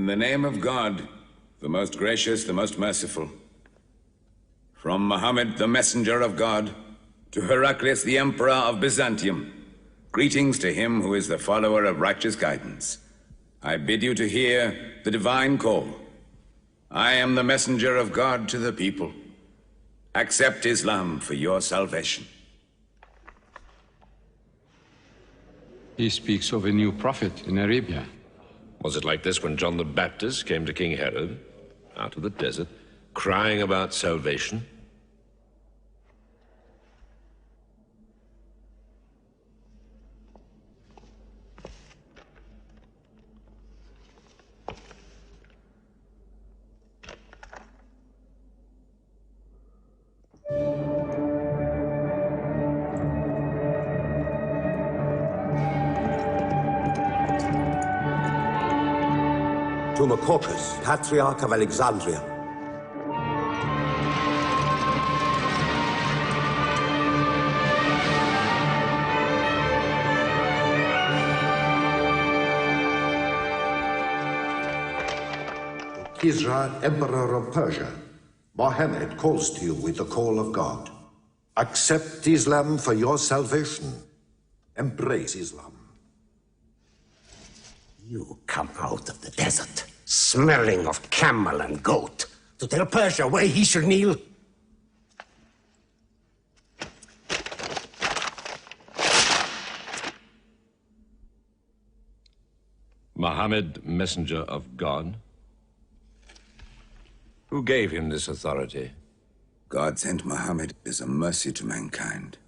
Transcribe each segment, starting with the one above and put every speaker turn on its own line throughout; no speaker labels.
In the name of God, the most gracious, the most merciful. From Muhammad, the messenger of God, to Heraclius, the emperor of Byzantium, greetings to him who is the follower of righteous guidance. I bid you to hear the divine call. I am the messenger of God to the people. Accept Islam for your salvation.
He speaks of a new prophet in Arabia.
Was it like this when John the Baptist came to King Herod, out of the desert, crying about salvation?
To Macocus, Patriarch of Alexandria.
Kisra, Emperor of Persia, Mohammed calls to you with the call of God. Accept Islam for your salvation. Embrace Islam.
You come out of the desert, smelling of camel and goat, to tell Persia where he should kneel?
Muhammad, messenger of God? Who gave him this authority?
God sent Muhammad as a mercy to mankind.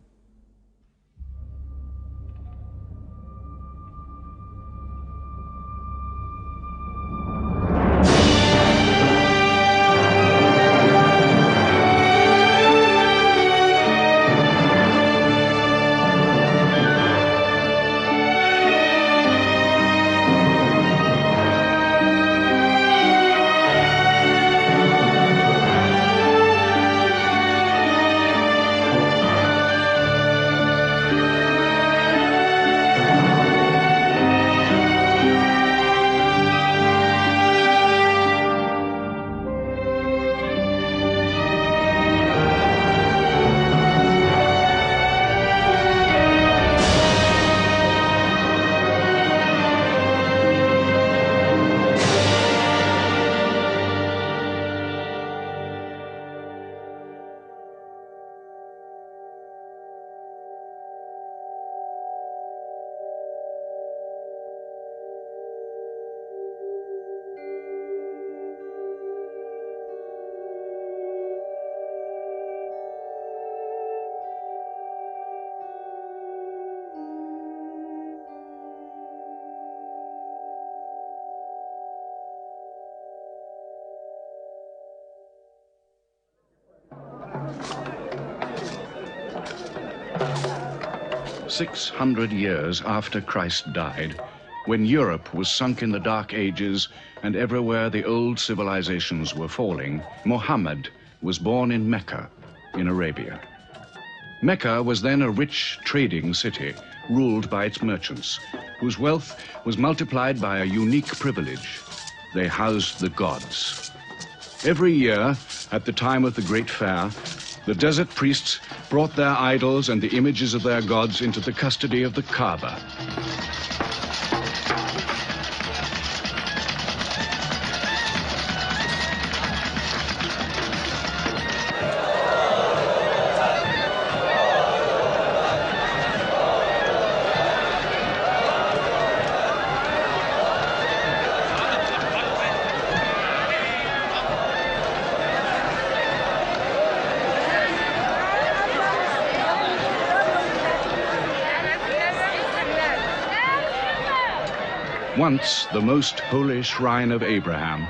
"600 years after Christ died, when Europe was sunk in the Dark Ages and everywhere the old civilizations were falling, Muhammad was born in Mecca, in Arabia. Mecca was then a rich trading city ruled by its merchants, whose wealth was multiplied by a unique privilege. They housed the gods. Every year, at the time of the Great Fair, the desert priests brought their idols and the images of their gods into the custody of the Kaaba. Once the most holy shrine of Abraham,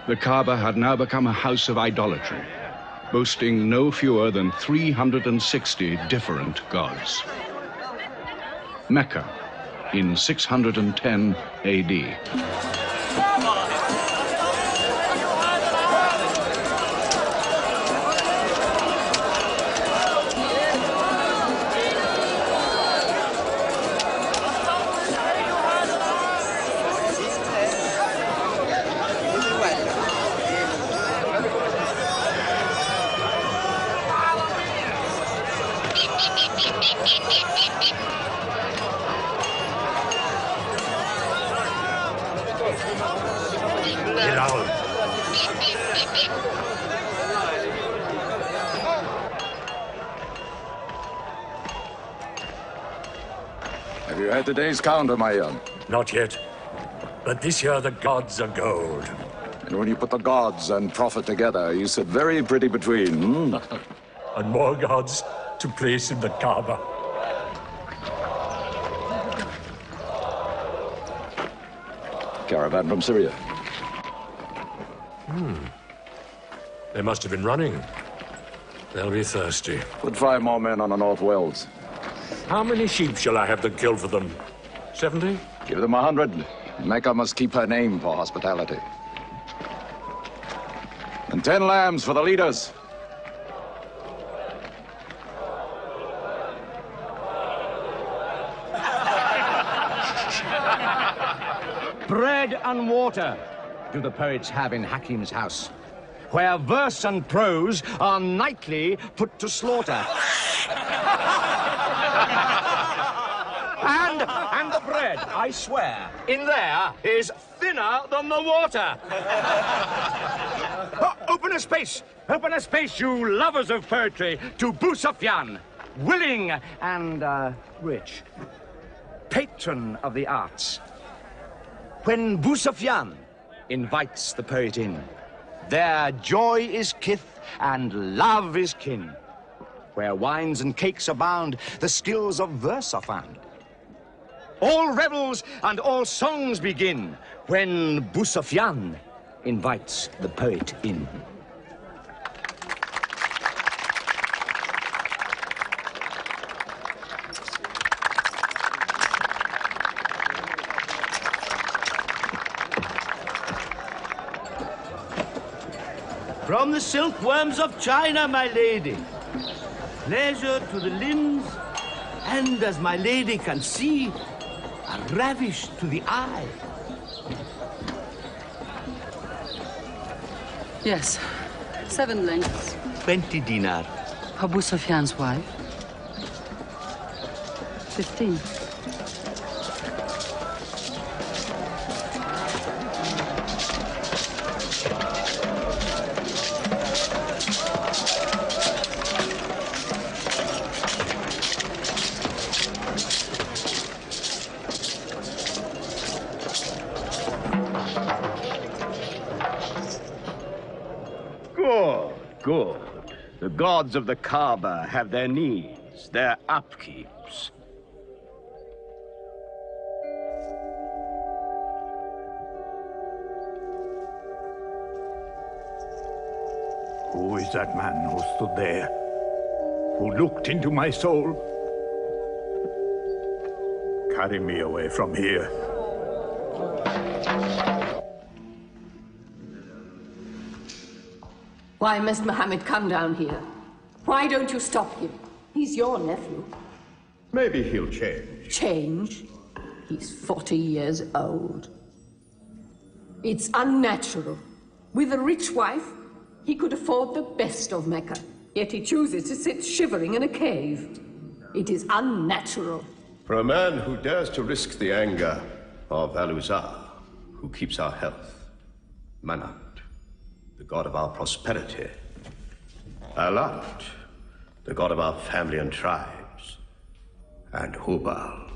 the Kaaba had now become a house of idolatry, boasting no fewer than 360 different gods. Mecca, in 610 AD.
Bilal.
Have you had today's counter, my young?
Not yet. But this year the gods are gold.
And when you put the gods and Prophet together, you sit very pretty between, hmm?
And more gods to place in the Kaaba.
Caravan from Syria.
They must have been running. They'll be thirsty.
Put 5 more men on the North Wells.
How many sheep shall I have to kill for them? 70?
Give them 100. Mecca must keep her name for hospitality. And 10 lambs for the leaders.
Bread and water do the poets have in Hakim's house, where verse and prose are nightly put to slaughter. And the bread, I swear, in there is thinner than the water. Open a space, you lovers of poetry, to Busufyan, willing and rich, patron of the arts. When Busufyan invites the poet in, their joy is kith and love is kin. Where wines and cakes abound, the skills of verse are found. All revels and all songs begin when Busufyan invites the poet in.
From the silkworms of China, my lady. Pleasure to the limbs, and as my lady can see, a ravish to the eye.
Yes, 7 lengths.
20 dinar.
Abu Sufyan's wife. 15.
Good. The gods of the Kaaba have their needs, their upkeeps.
Who is that man who stood there? Who looked into my soul? Carry me away from here.
Why must Muhammad come down here? Why don't you stop him? He's your nephew.
Maybe he'll change.
Change? He's 40 years old. It's unnatural. With a rich wife, he could afford the best of Mecca. Yet he chooses to sit shivering in a cave. It is unnatural.
For a man who dares to risk the anger of Al-Uzza, who keeps our health, Manat, the god of our prosperity, Alat, the god of our family and tribes, and Hubal,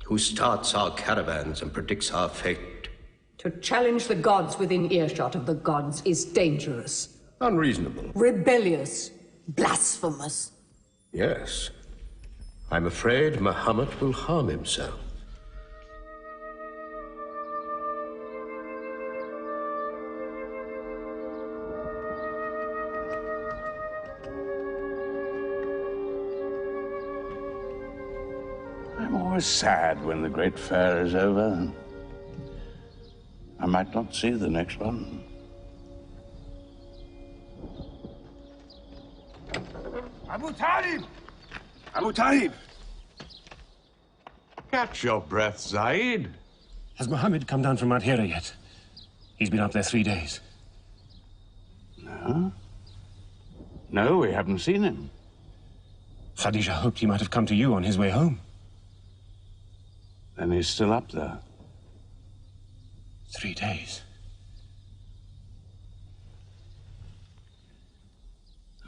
who starts our caravans and predicts our fate.
To challenge the gods within earshot of the gods is dangerous.
Unreasonable.
Rebellious. Blasphemous.
Yes. I'm afraid Muhammad will harm himself.
I'm always sad when the great fair is over. I might not see the next one.
Abu Talib! Abu Talib!
Catch your breath, Zaid.
Has Muhammad come down from Madhira yet? He's been up there 3 days.
No? No, we haven't seen him.
Khadija hoped he might have come to you on his way home.
Then he's still up there.
3 days.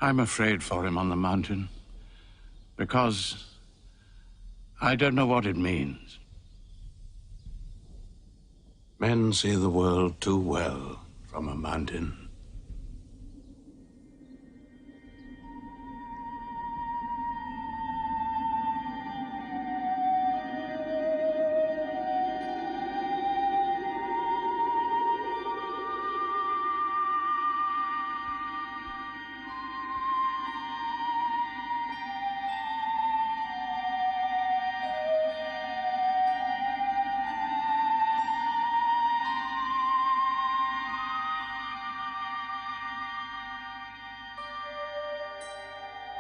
I'm afraid for him on the mountain, because I don't know what it means. Men see the world too well from a mountain.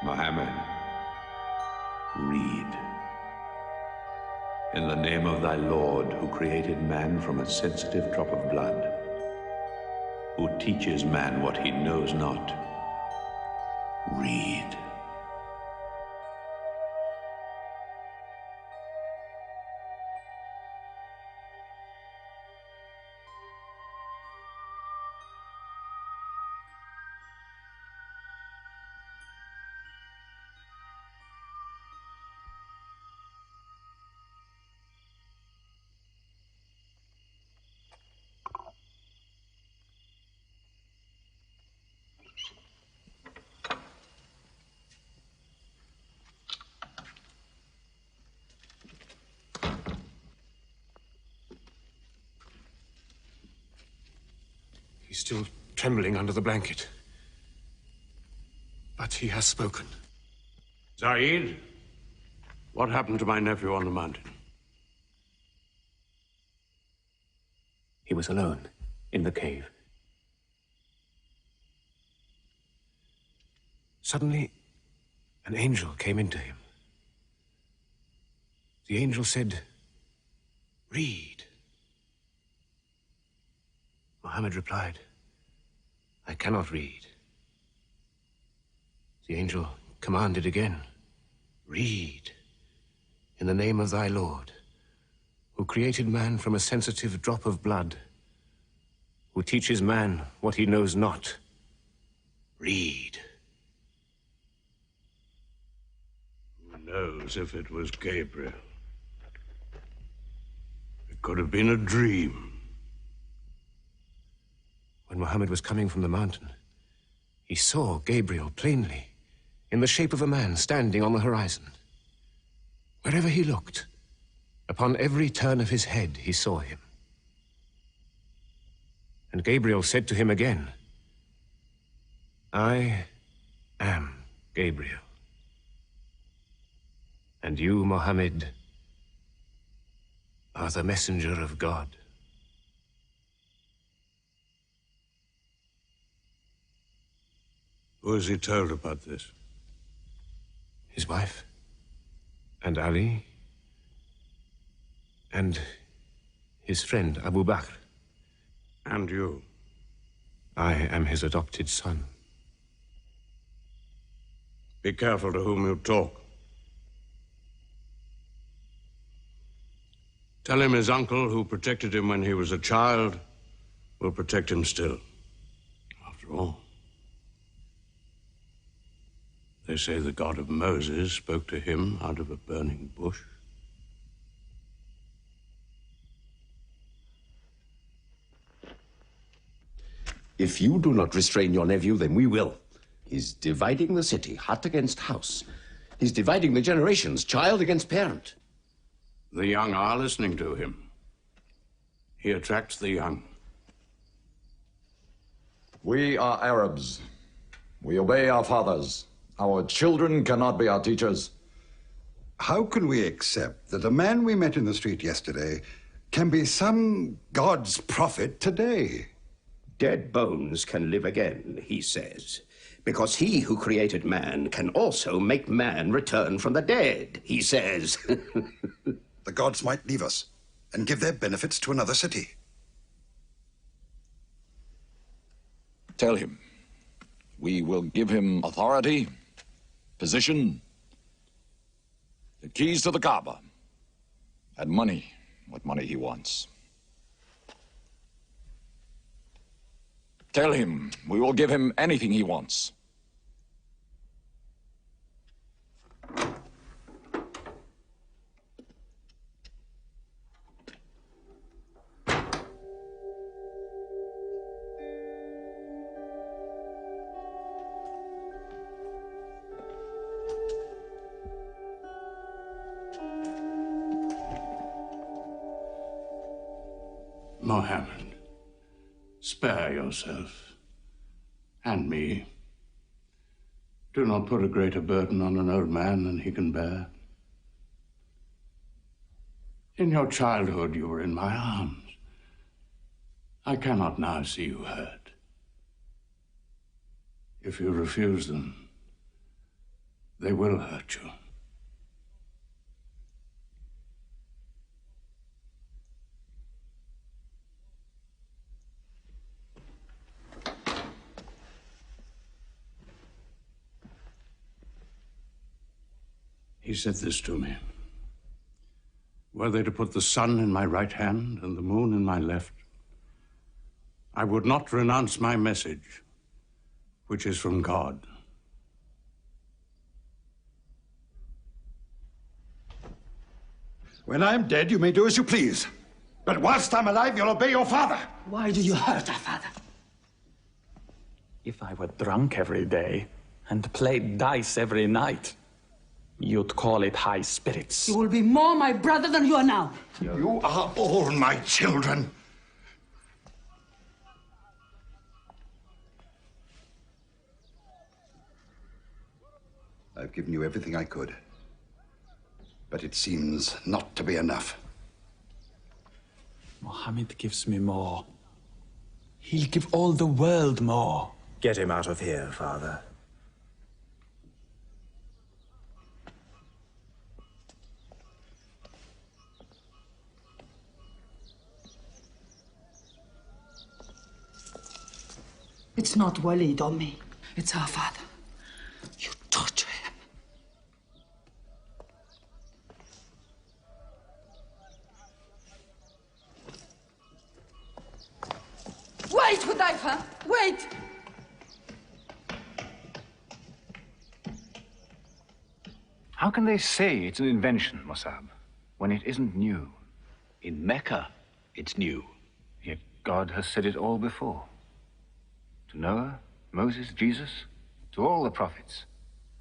Muhammad, read. In the name of thy Lord, who created man from a sensitive drop of blood, who teaches man what he knows not, read.
He's still trembling under the blanket. But he has spoken.
Zaid, what happened to my nephew on the mountain?
He was alone in the cave. Suddenly, an angel came into him. The angel said, "Read." Muhammad replied, "I cannot read." The angel commanded again, "Read, in the name of thy Lord, who created man from a sensitive drop of blood, who teaches man what he knows not. Read."
Who knows if it was Gabriel? It could have been a dream.
When Muhammad was coming from the mountain, he saw Gabriel plainly, in the shape of a man standing on the horizon. Wherever he looked, upon every turn of his head, he saw him. And Gabriel said to him again, "I am Gabriel. And you, Muhammad, are the messenger of God."
Who has he told about this?
His wife, and Ali, and his friend Abu Bakr.
And you?
I am his adopted son.
Be careful to whom you talk. Tell him his uncle, who protected him when he was a child, will protect him still. After all, they say the God of Moses spoke to him out of a burning bush.
If you do not restrain your nephew, then we will. He's dividing the city, hut against house. He's dividing the generations, child against parent.
The young are listening to him. He attracts the young.
We are Arabs. We obey our fathers. Our children cannot be our teachers.
How can we accept that a man we met in the street yesterday can be some God's prophet today?
Dead bones can live again, he says, because he who created man can also make man return from the dead, he says.
The gods might leave us and give their benefits to another city.
Tell him we will give him authority, position, The keys to the Kaaba. And money, what money he wants. Tell him we will give him anything he wants.
Mohammed, spare yourself, and me. Do not put a greater burden on an old man than he can bear. In your childhood, you were in my arms. I cannot now see you hurt. If you refuse them, they will hurt you. He said this to me. Were they to put the sun in my right hand and the moon in my left, I would not renounce my message, which is from God.
When I'm dead, you may do as you please. But whilst I'm alive, you'll obey your father.
Why do you hurt our father?
If I were drunk every day and played dice every night, you'd call it high spirits.
You will be more my brother than you are now.
You are all my children. I've given you everything I could. But it seems not to be enough.
Mohammed gives me more. He'll give all the world more.
Get him out of here, Father.
It's not Walid or me. It's our father. You torture him. Wait, Hudayfa! Wait!
How can they say it's an invention, Musab, when it isn't new?
In Mecca, it's new.
Yet God has said it all before. To Noah, Moses, Jesus, to all the prophets.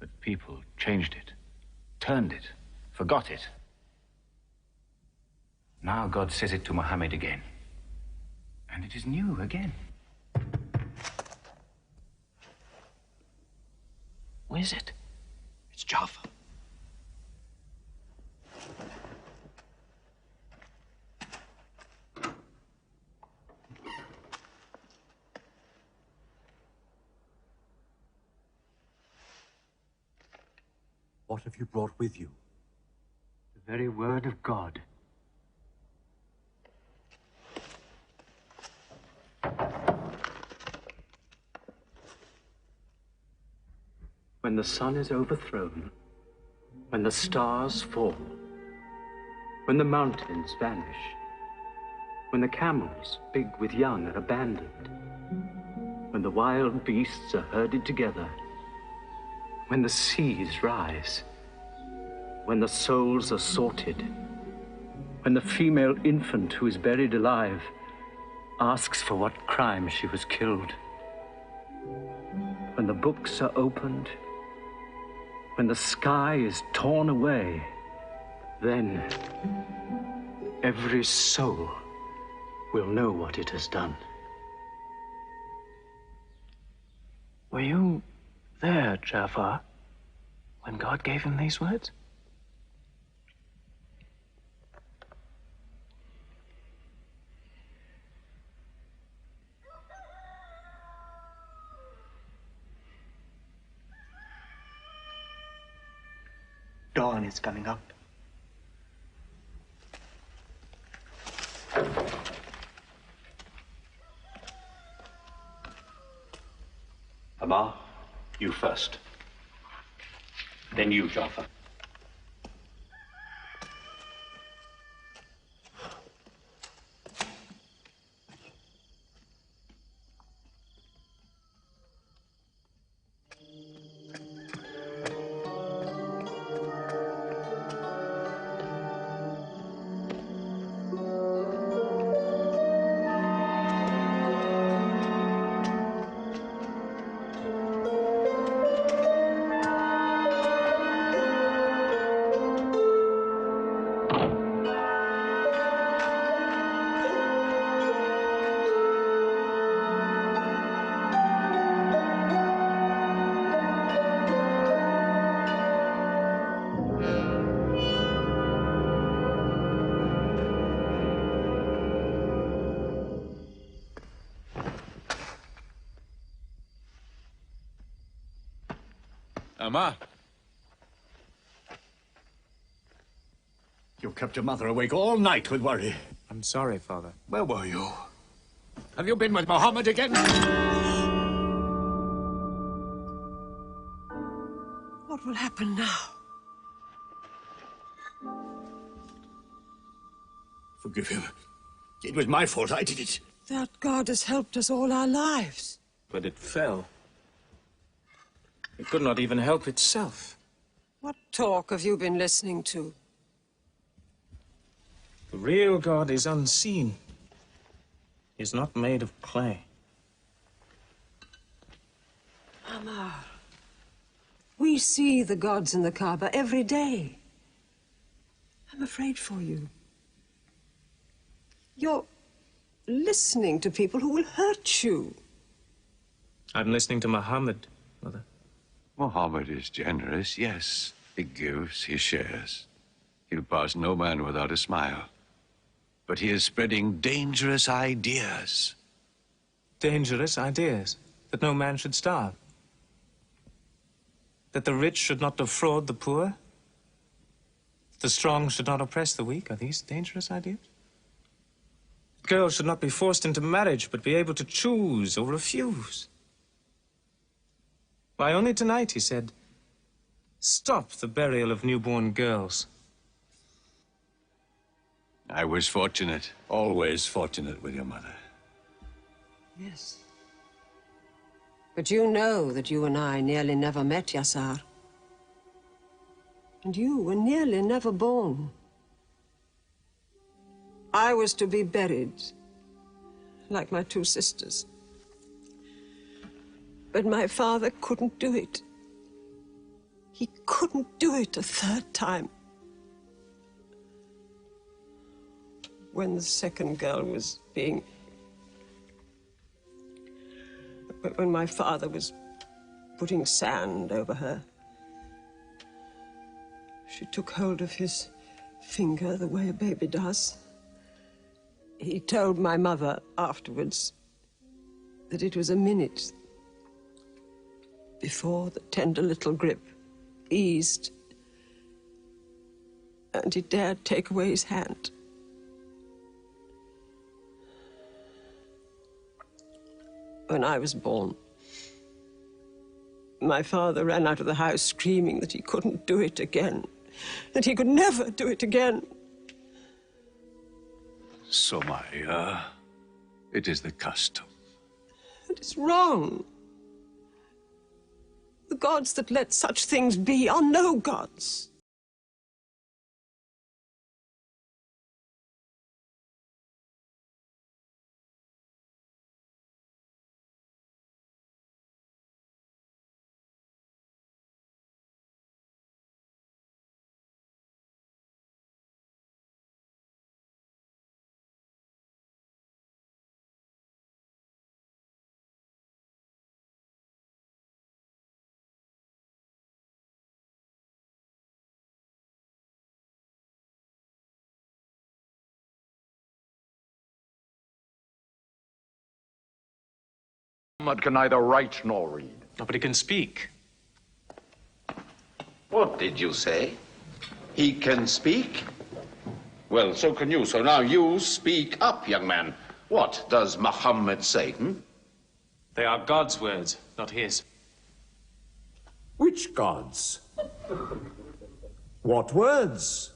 But people changed it, turned it, forgot it. Now God says it to Muhammad again. And it is new again.
Who is it? It's Jaffa.
What have you brought with you?
The very word of God.
When the sun is overthrown, when the stars fall, when the mountains vanish, when the camels, big with young, are abandoned, when the wild beasts are herded together, when the seas rise, when the souls are sorted, when the female infant who is buried alive asks for what crime she was killed, when the books are opened, when the sky is torn away, then every soul will know what it has done.
Were you there, Jafar, when God gave him these words?
Dawn is coming up.
Amar, you first. Then you, Jafar.
Amma.
You kept your mother awake all night with worry.
I'm sorry, Father.
Where were you?
Have you been with Muhammad again?
What will happen now?
Forgive him. It was my fault. I did it.
That God has helped us all our lives.
But it fell. It could not even help itself.
What talk have you been listening to?
The real God is unseen. He is not made of clay.
Amar, we see the gods in the Kaaba every day. I'm afraid for you. You're listening to people who will hurt you.
I'm listening to Muhammad, Mother.
Muhammad is generous, yes. He gives, he shares. He'll pass no man without a smile. But he is spreading dangerous ideas.
Dangerous ideas? That no man should starve? That the rich should not defraud the poor? The strong should not oppress the weak? Are these dangerous ideas? Girls should not be forced into marriage, but be able to choose or refuse. Why, only tonight he said, stop the burial of newborn girls.
I was fortunate, always fortunate with your mother.
Yes. But you know that you and I nearly never met, Yassar. And you were nearly never born. I was to be buried, like my two sisters. But my father couldn't do it. He couldn't do it a third time. When the second girl was being... When my father was putting sand over her, she took hold of his finger the way a baby does. He told my mother afterwards that it was a minute before the tender little grip eased and he dared take away his hand. When I was born, my father ran out of the house screaming that he couldn't do it again, that he could never do it again.
Somaya, it is the custom.
It is wrong. The gods that let such things be are no gods.
Muhammad can neither write nor read.
Nobody can speak.
What did you say? He can speak? Well, so can you. So now you speak up, young man. What does Muhammad say,
They are God's words, not his.
Which gods? What words?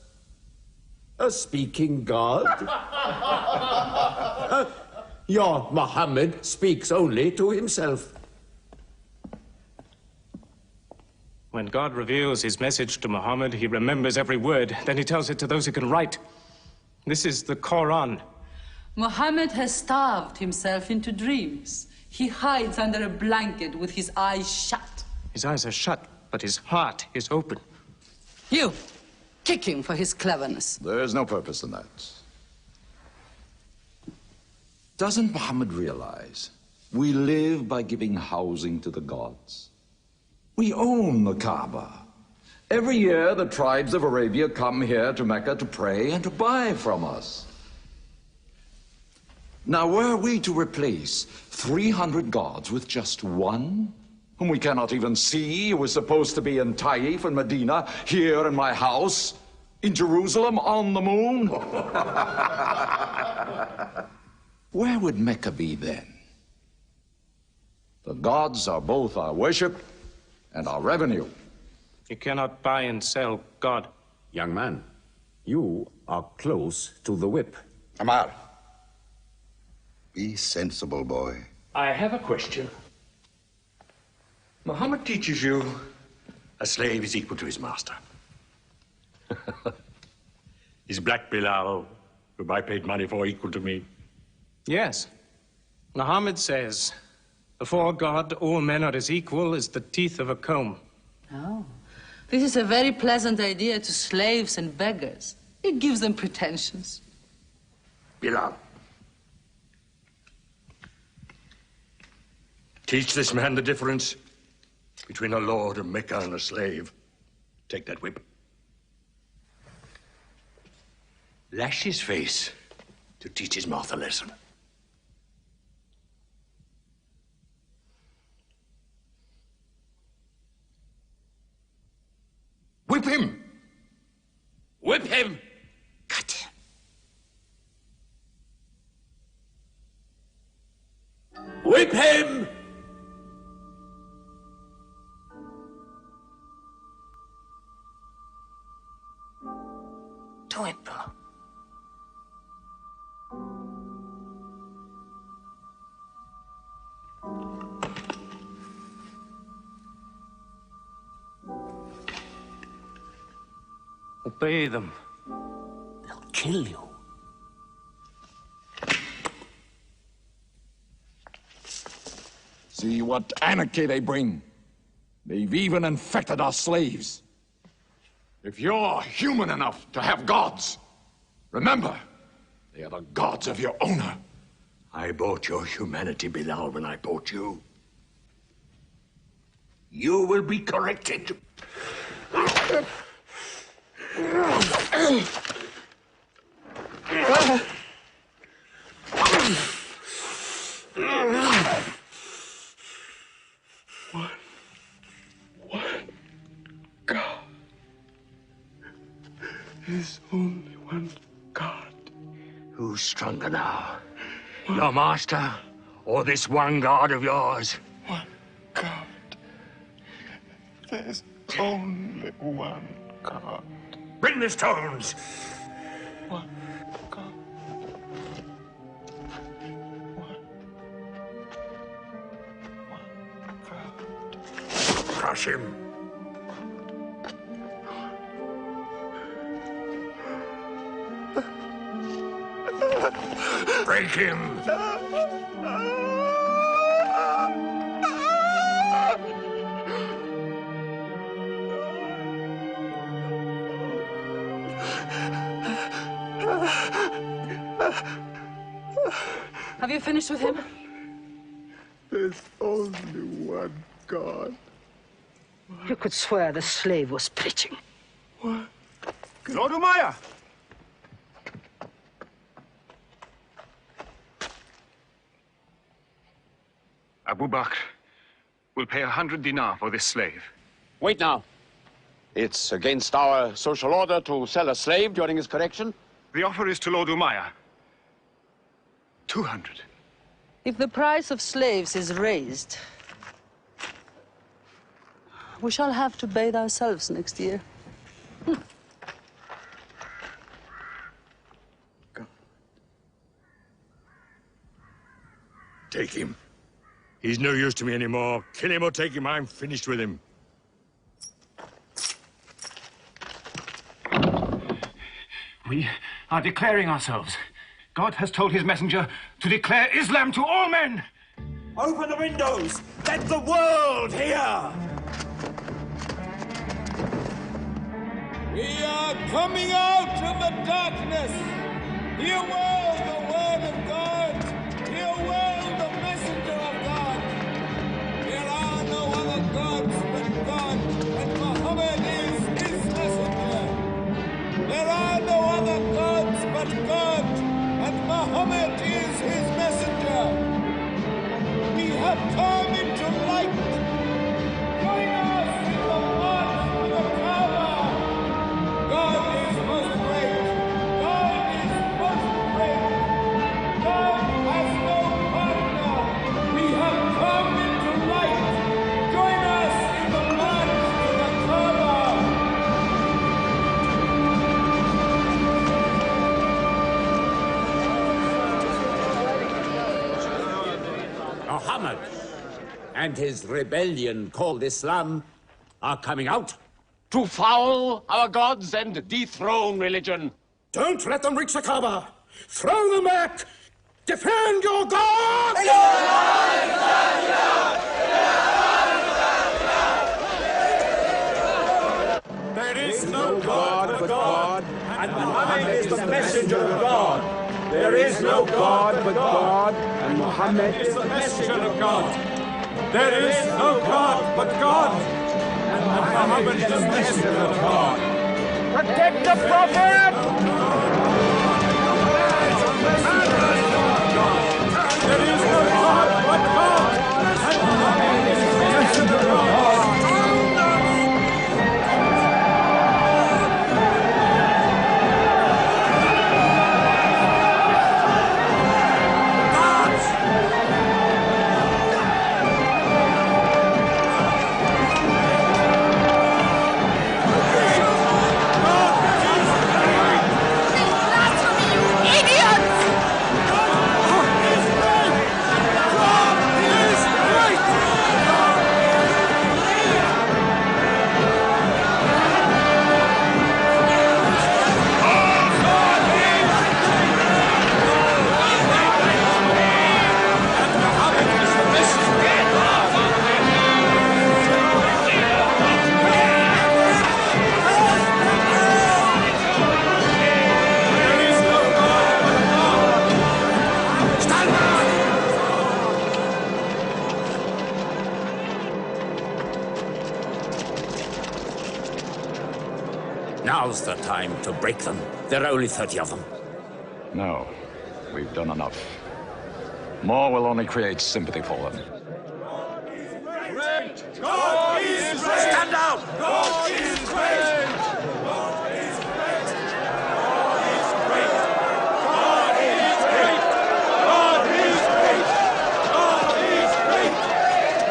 A speaking God? Your Muhammad speaks only to himself.
When God reveals his message to Muhammad, he remembers every word. Then he tells it to those who can write. This is the Quran.
Muhammad has starved himself into dreams. He hides under a blanket with his eyes shut.
His eyes are shut, but his heart is open.
You, kick him for his cleverness.
There is no purpose in that. Doesn't Muhammad realize we live by giving housing to the gods? We own the Kaaba. Every year, the tribes of Arabia come here to Mecca to pray and to buy from us. Now, were we to replace 300 gods with just one, whom we cannot even see, who is supposed to be in Taif and Medina, here in my house, in Jerusalem, on the moon? Where would Mecca be then? The gods are both our worship and our revenue.
You cannot buy and sell God.
Young man, you are close to the whip.
Amar, be sensible, boy.
I have a question. Muhammad teaches you a slave is equal to his master. Is Black Bilal, whom I paid money for, equal to me?
Yes. Muhammad says, before God, all men are as equal as the teeth of a comb.
Oh, this is a very pleasant idea to slaves and beggars. It gives them pretensions.
Bilal, teach this man the difference between a lord of Mecca and a slave. Take that whip. Lash his face to teach his mouth a lesson. Whip him! Whip him! Cut him!
Whip him!
Do it, bro.
Obey them.
They'll kill you.
See what anarchy they bring. They've even infected our slaves. If you're human enough to have gods, remember, they are the gods of your owner.
I bought your humanity, Bilal, when I bought you. You will be corrected.
One God. There's only one God.
Who's stronger now? Your master, or this one God of yours?
One God. There's only one God.
Bring the stones!
One God.
Crush him. Break him.
Have you finished with him?
There's only one God.
You could swear the slave was preaching.
What?
Lord Umayyah!
Abu Bakr will pay 100 dinar for this slave.
Wait now. It's against our social order to sell a slave during his correction.
The offer is to Lord Umayyah. 200.
If the price of slaves is raised, we shall have to bathe ourselves next year.
Take him. He's no use to me anymore. Kill him or take him. I'm finished with him.
We are declaring ourselves. God has told his messenger to declare Islam to all men.
Open the windows! Let the world hear!
We are coming out of the darkness. Hear well the word of God. Hear well the messenger of God. There are no other gods but God, and Muhammad is his messenger. There are no other gods but God, and Muhammad is his messenger. We have come into light.
and his rebellion called Islam are coming out.
To foul our gods and dethrone religion.
Don't let them reach the Kaaba. Throw them back. Defend your God!
There is no God but God, and Muhammad is the messenger of God. There is no God but God, and Muhammad is the messenger of God. There is no God but God, and Muhammad is the messenger of God. Protect the Prophet! There is no God but God, and Muhammad is the messenger of God.
Now's the time to break them. There are only 30 of them.
No, we've done enough. More will only create sympathy for them.
God is great!
Stand down!
God is great! God is great! God is great! God is great! God is great! God is great!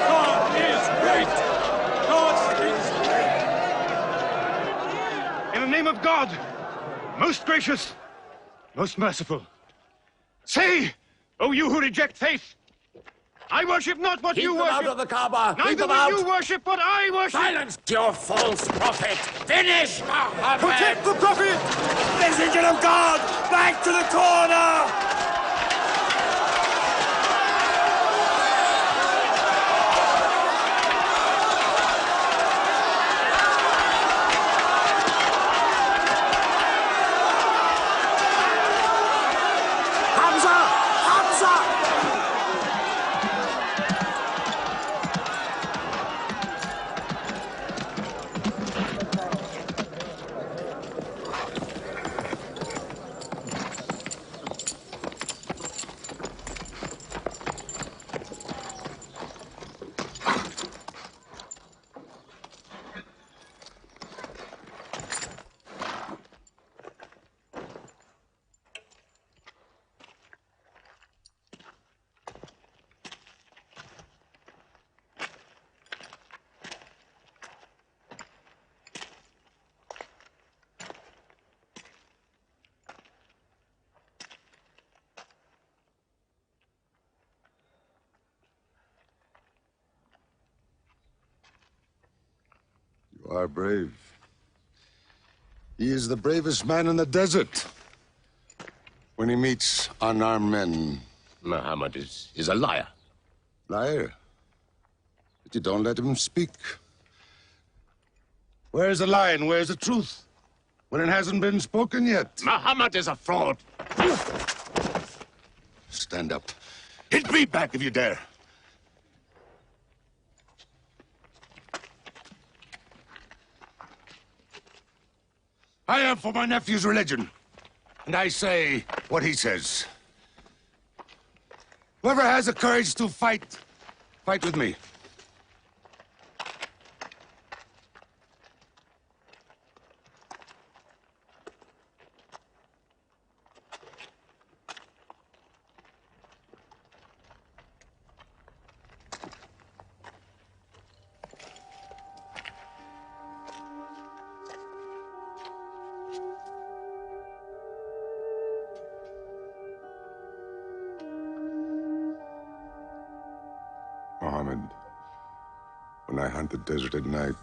God is great! God is great!
In the name of God, most gracious, most merciful, say, O you who reject faith, I worship not what you worship.
Keep them out of the Kaaba. Keep
Neither
them
will
out.
you worship what I worship.
Silence your false prophet. Finish Muhammad.
Protect the Prophet! Messenger of God! Back to the corner!
You are brave. He is the bravest man in the desert. When he meets unarmed men.
Muhammad is a liar.
Liar? But you don't let him speak. Where's the lie and where's the truth? When it hasn't been spoken yet.
Muhammad is a fraud.
Stand up. Hit me back if you dare. I am for my nephew's religion. And I say what he says. Whoever has the courage to fight, fight with me. Muhammad. When I hunt the desert at night,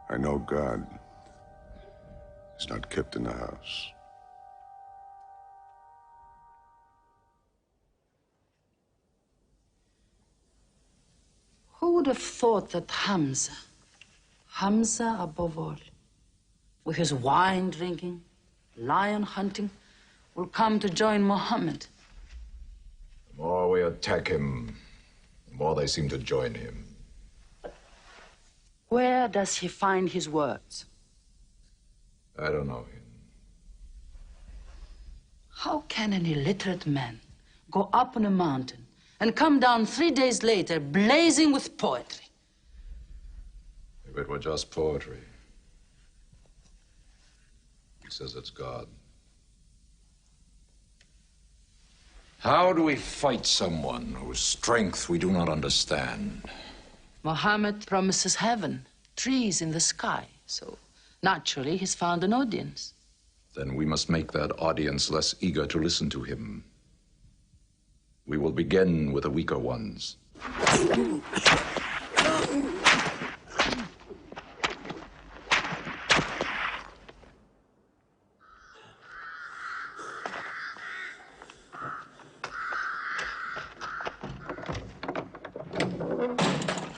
I know God is not kept in the house.
Who would have thought that Hamza above all, with his wine drinking, lion hunting, will come to join Muhammad?
The more we attack him, the more they seem to join him.
Where does he find his words?
I don't know him.
How can an illiterate man go up on a mountain and come down 3 days later blazing with poetry?
If it were just poetry. He says it's God. How do we fight someone whose strength we do not understand?
Muhammad promises heaven, trees in the sky, so naturally he's found an audience.
Then we must make that audience less eager to listen to him. We will begin with the weaker ones.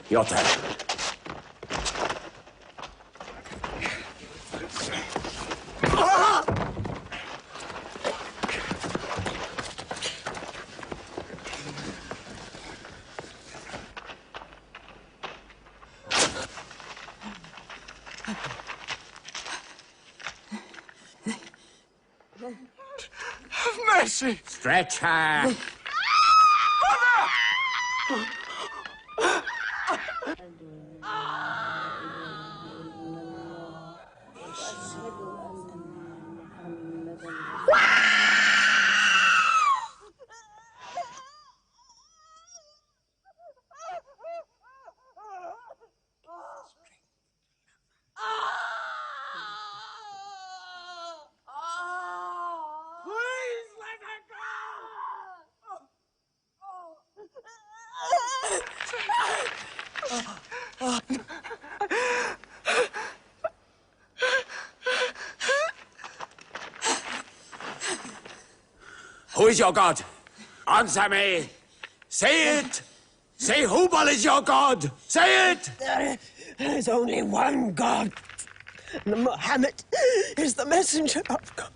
Your turn.
Have mercy!
Stretch her!
Mother! Please let her
Who is your God? Answer me. Say it. Say Hubal is your God. Say it.
There is only one God. And Muhammad is the messenger of God.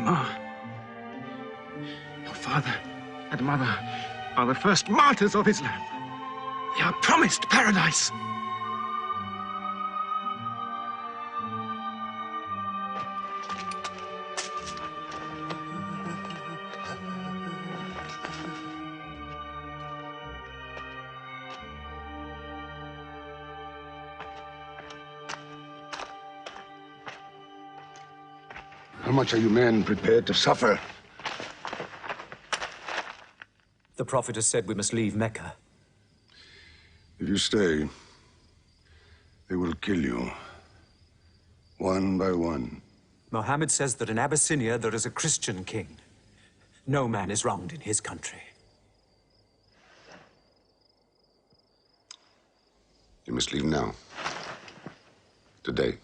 Your father and mother are the first martyrs of Islam. They are promised paradise.
How much are you men prepared to suffer?
The Prophet has said we must leave Mecca.
If you stay, they will kill you. One by one.
Muhammad says that in Abyssinia there is a Christian king. No man is wronged in his country.
You must leave now. Today.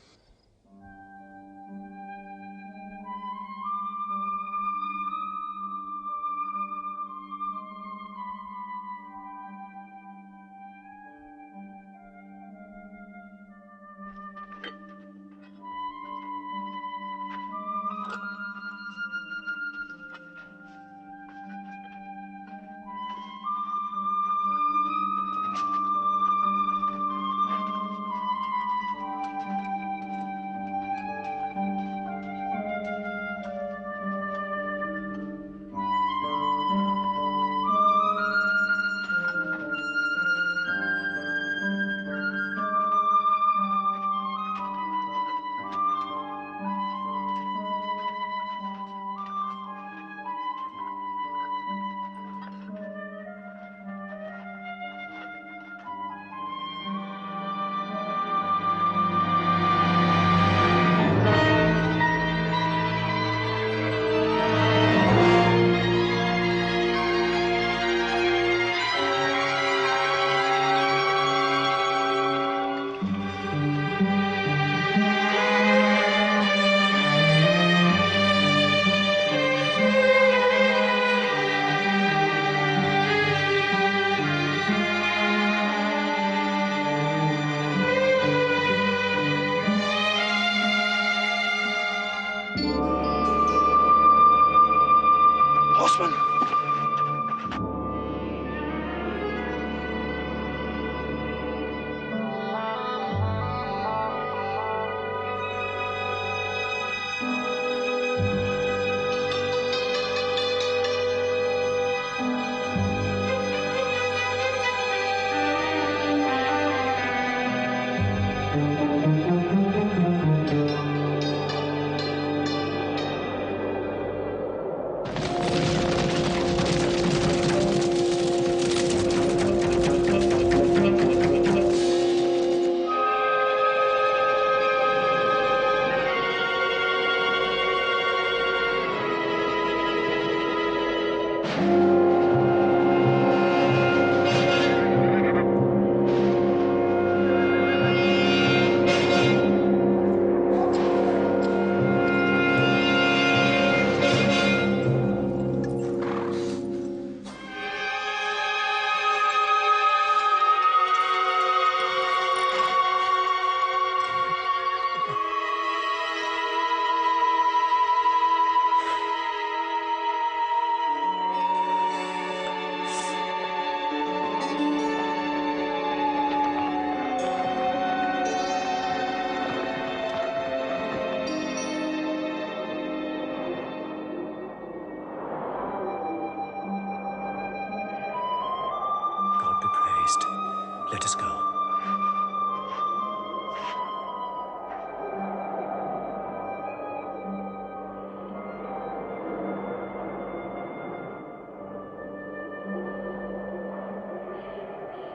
Let us go.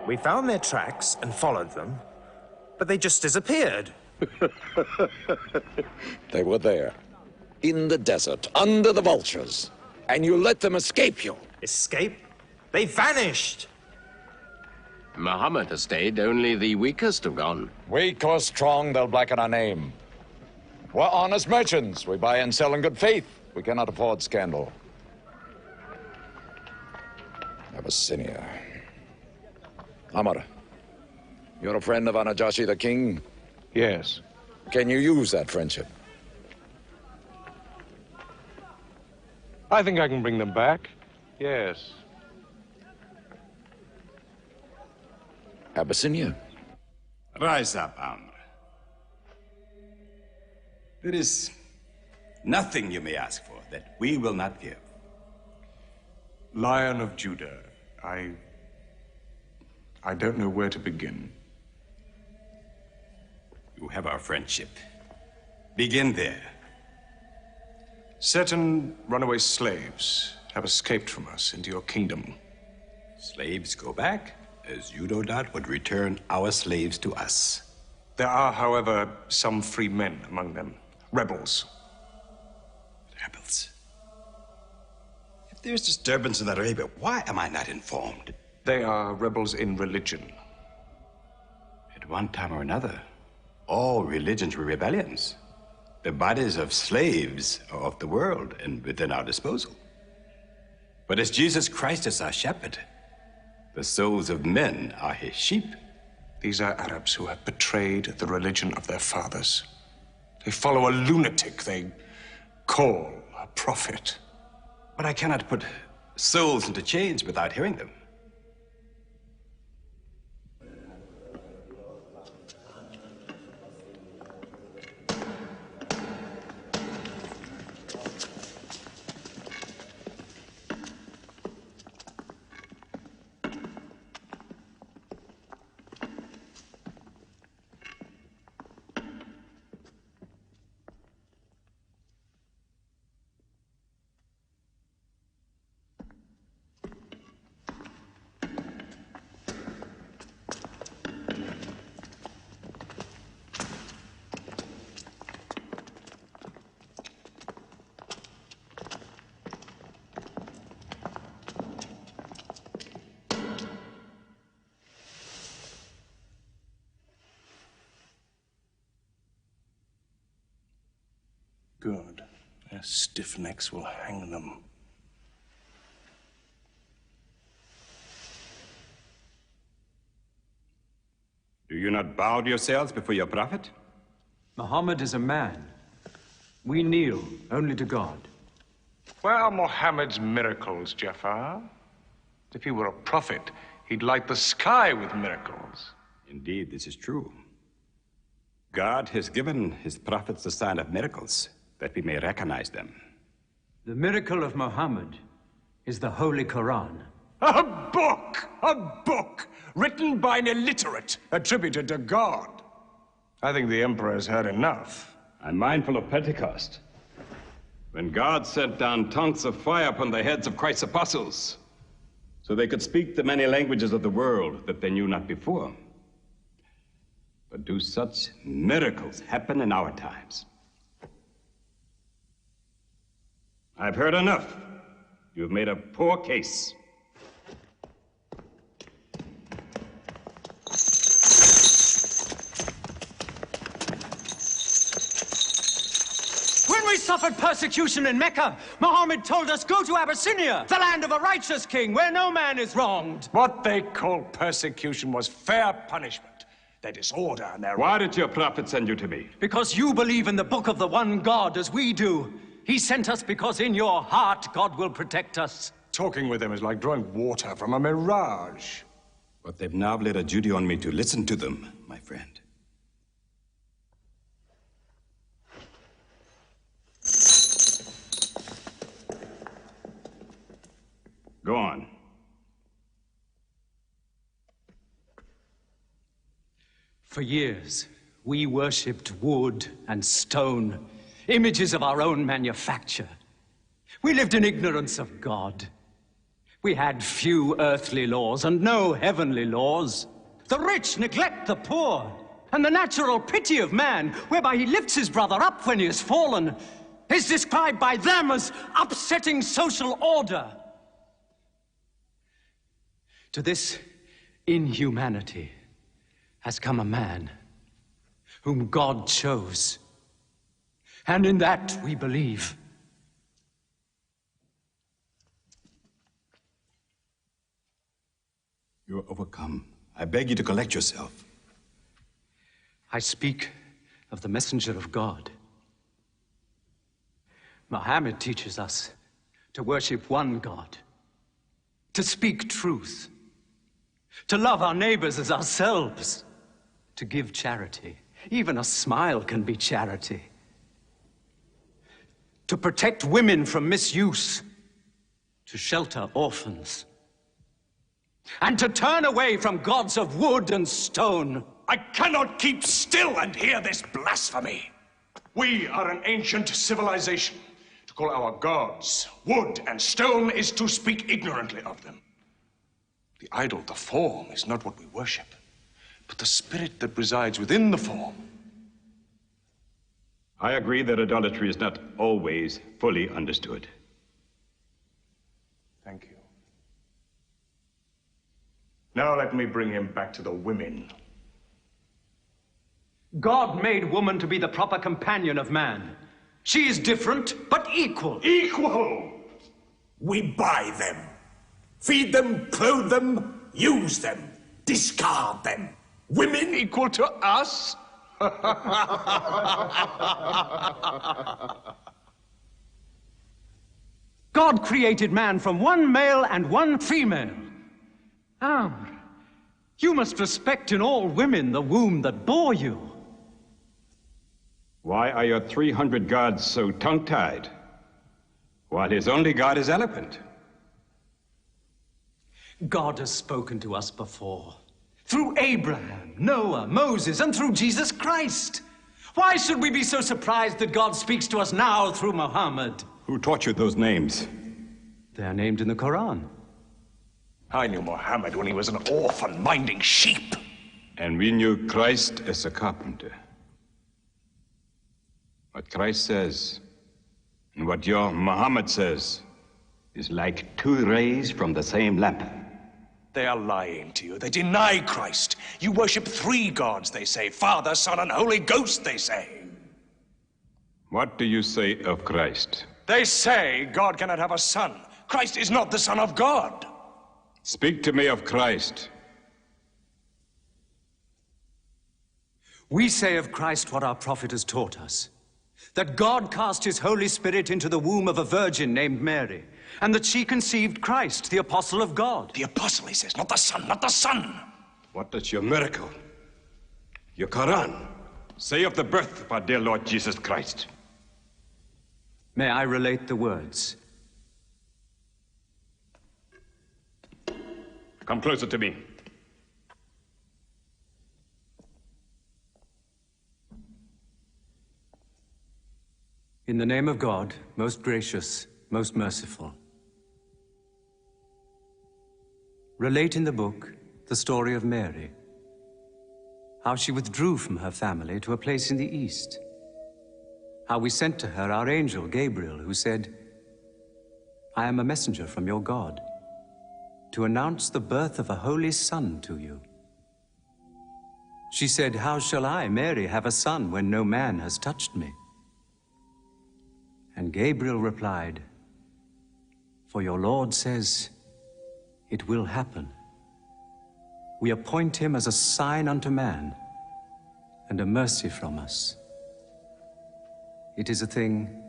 We found their tracks and followed them, but they just disappeared.
They were there, in the desert, under the vultures, and you let them escape you.
Escape? They vanished!
Muhammad has stayed. Only the weakest have gone.
Weak or strong, they'll blacken our name. We're honest merchants. We buy and sell in good faith. We cannot afford scandal. Abyssinia. Amar, you're a friend of Anajashi the king?
Yes.
Can you use that friendship?
I think I can bring them back. Yes.
Abyssinia.
Rise up, Amr. There is nothing you may ask for that we will not give.
Lion of Judah, I don't know where to begin.
You have our friendship. Begin there.
Certain runaway slaves have escaped from us into your kingdom.
Slaves go back, as you no doubt would return our slaves to us.
There are, however, some free men among them. Rebels.
Rebels? If there's disturbance in Arabia, why am I not informed?
They are rebels in religion.
At one time or another, all religions were rebellions. The bodies of slaves are of the world and within our disposal. But as Jesus Christ is our shepherd, the souls of men are his sheep.
These are Arabs who have betrayed the religion of their fathers. They follow a lunatic they call a prophet.
But I cannot put souls into chains without hearing them.
Good. Their stiff necks will hang them.
Do you not bow yourselves before your prophet?
Muhammad is a man. We kneel only to God.
Where are Muhammad's miracles, Jafar? If he were a prophet, he'd light the sky with miracles.
Indeed, this is true. God has given his prophets the sign of miracles, that we may recognize them.
The miracle of Muhammad is the Holy Quran.
A book! A book! Written by an illiterate, attributed to God. I think the Emperor has heard enough.
I'm mindful of Pentecost, when God sent down tongues of fire upon the heads of Christ's apostles, so they could speak the many languages of the world that they knew not before. But do such miracles happen in our times? I've heard enough. You've made a poor case.
When we suffered persecution in Mecca, Muhammad told us, go to Abyssinia, the land of a righteous king, where no man is wronged.
What they call persecution was fair punishment. Their disorder and their...
Why did your prophet send you to me?
Because you believe in the book of the one God as we do. He sent us because in your heart God will protect us.
Talking with them is like drawing water from a mirage.
But they've now laid a duty on me to listen to them, my friend. Go on.
For years, we worshipped wood and stone, images of our own manufacture. We lived in ignorance of God. We had few earthly laws and no heavenly laws. The rich neglect the poor, and the natural pity of man, whereby he lifts his brother up when he has fallen, is described by them as upsetting social order. To this inhumanity has come a man whom God chose. And in that we believe.
You're overcome. I beg you to collect yourself.
I speak of the messenger of God. Muhammad teaches us to worship one God, to speak truth, to love our neighbors as ourselves, to give charity. Even a smile can be charity. To protect women from misuse, to shelter orphans, and to turn away from gods of wood and stone.
I cannot keep still and hear this blasphemy. We are an ancient civilization. To call our gods wood and stone is to speak ignorantly of them. The idol, the form, is not what we worship, but the spirit that resides within the form.
I agree that idolatry is not always fully understood.
Thank you. Now let me bring him back to the women.
God made woman to be the proper companion of man. She is different, but equal.
Equal!
We buy them. Feed them, clothe them, use them, discard them.
Women equal to us?
God created man from one male and one female. Ah, you must respect in all women the womb that bore you.
Why are your 300 gods so tongue-tied, while his only God is eloquent?
God has spoken to us before, through Abraham, Noah, Moses, and through Jesus Christ. Why should we be so surprised that God speaks to us now through Muhammad?
Who taught you those names?
They are named in the Quran.
I knew Muhammad when he was an orphan minding sheep.
And we knew Christ as a carpenter. What Christ says and what your Muhammad says is like two rays from the same lamp.
They are lying to you. They deny Christ. You worship 3 gods, they say. Father, Son, and Holy Ghost, they say.
What do you say of Christ?
They say God cannot have a son. Christ is not the Son of God.
Speak to me of Christ.
We say of Christ what our prophet has taught us, that God cast his Holy Spirit into the womb of a virgin named Mary, and that she conceived Christ, the apostle of God.
The apostle, he says, not the son, not the son.
What does your miracle, your Quran, say of the birth of our dear Lord Jesus Christ?
May I relate the words?
Come closer to me.
In the name of God, most gracious, most merciful. Relate in the book the story of Mary, how she withdrew from her family to a place in the East, how we sent to her our angel Gabriel, who said, I am a messenger from your God, to announce the birth of a holy son to you. She said, how shall I, Mary, have a son when no man has touched me? And Gabriel replied, for your Lord says, it will happen. We appoint him as a sign unto man and a mercy from us. It is a thing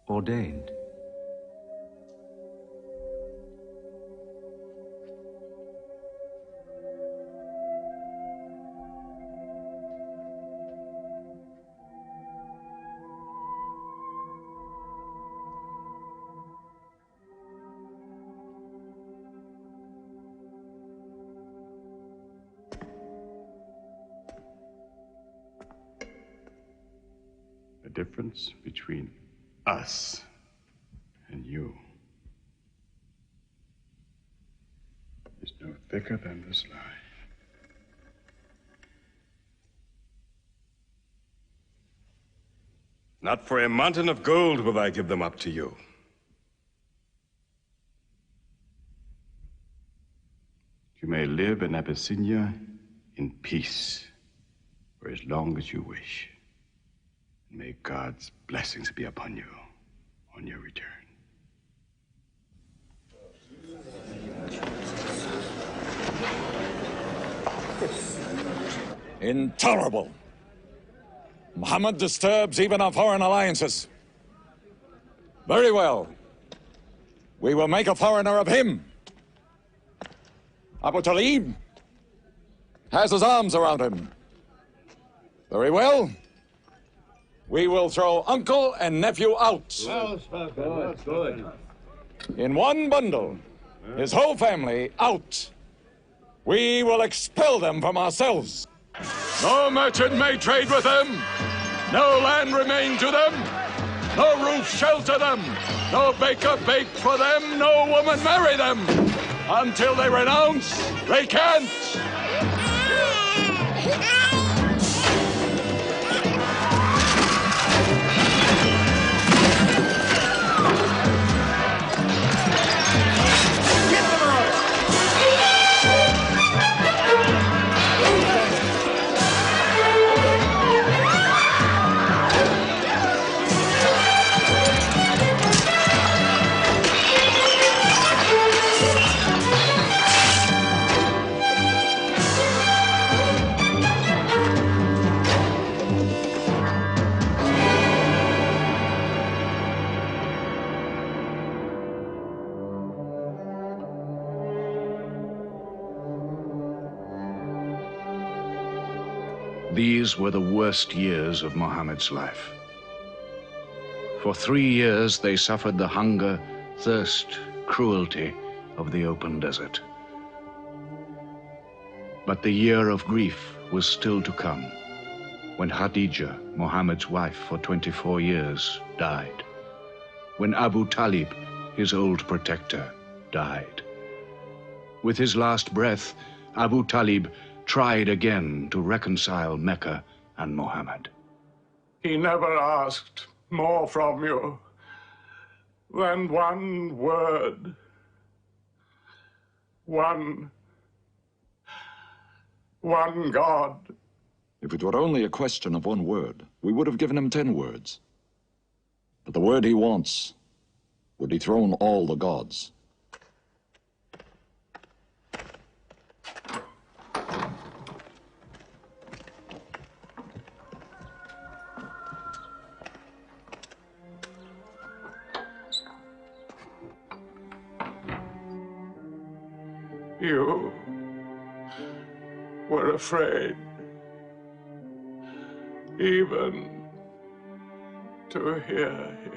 ordained.
The difference between us and you is no thicker than this lie. Not for a mountain of gold will I give them up to you. You may live in Abyssinia in peace for as long as you wish. May God's blessings be upon you on your return.
Intolerable. Muhammad disturbs even our foreign alliances. Very well.
We will make a foreigner of him. Abu Talib has his arms around him. Very well. We will throw uncle and nephew out.
Good.
In one bundle, his whole family out. We will expel them from ourselves. No merchant may trade with them. No land remain to them. No roof shelter them. No baker bake for them. No woman marry them. Until they renounce, they can't.
These were the worst years of Muhammad's life. For 3 years they suffered the hunger, thirst, cruelty of the open desert. But the year of grief was still to come, when Khadija, Muhammad's wife for 24 years, died. When Abu Talib, his old protector, died. With his last breath, Abu Talib tried again to reconcile Mecca and Muhammad.
He never asked more from you than one word. One God.
If it were only a question of one word, we would have given him 10 words. But the word he wants would dethrone all the gods.
You were afraid even to hear him.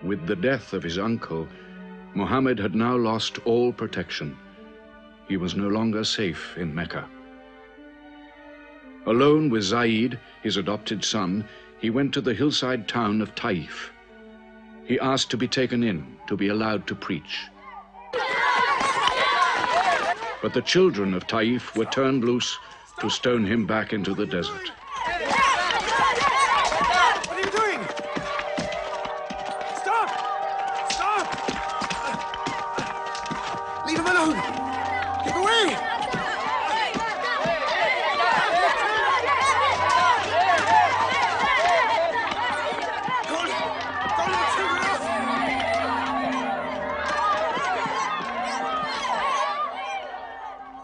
With the death of his uncle, Muhammad had now lost all protection. He was no longer safe in Mecca. Alone with Zaid, his adopted son, he went to the hillside town of Taif. He asked to be taken in, to be allowed to preach. But the children of Taif were turned loose to stone him back into the desert.
What are you doing? Stop! Stop! Leave him alone! Get away!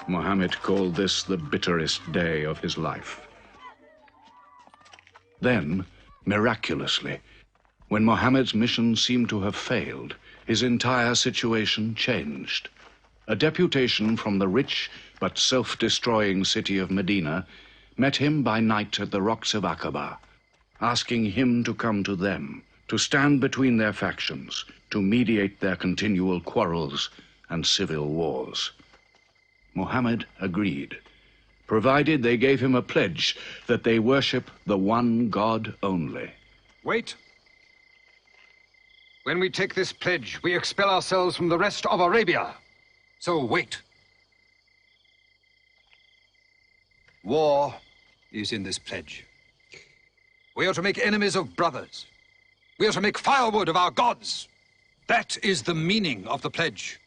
Muhammad called this the bitterest day of his life. Then, miraculously, when Muhammad's mission seemed to have failed, his entire situation changed. A deputation from the rich but self-destroying city of Medina met him by night at the rocks of Aqaba, asking him to come to them, to stand between their factions, to mediate their continual quarrels and civil wars. Muhammad agreed, provided they gave him a pledge that they worship the one God only.
Wait. When we take this pledge, we expel ourselves from the rest of Arabia. So wait. War is in this pledge. We are to make enemies of brothers. We are to make firewood of our gods. That is the meaning of the pledge.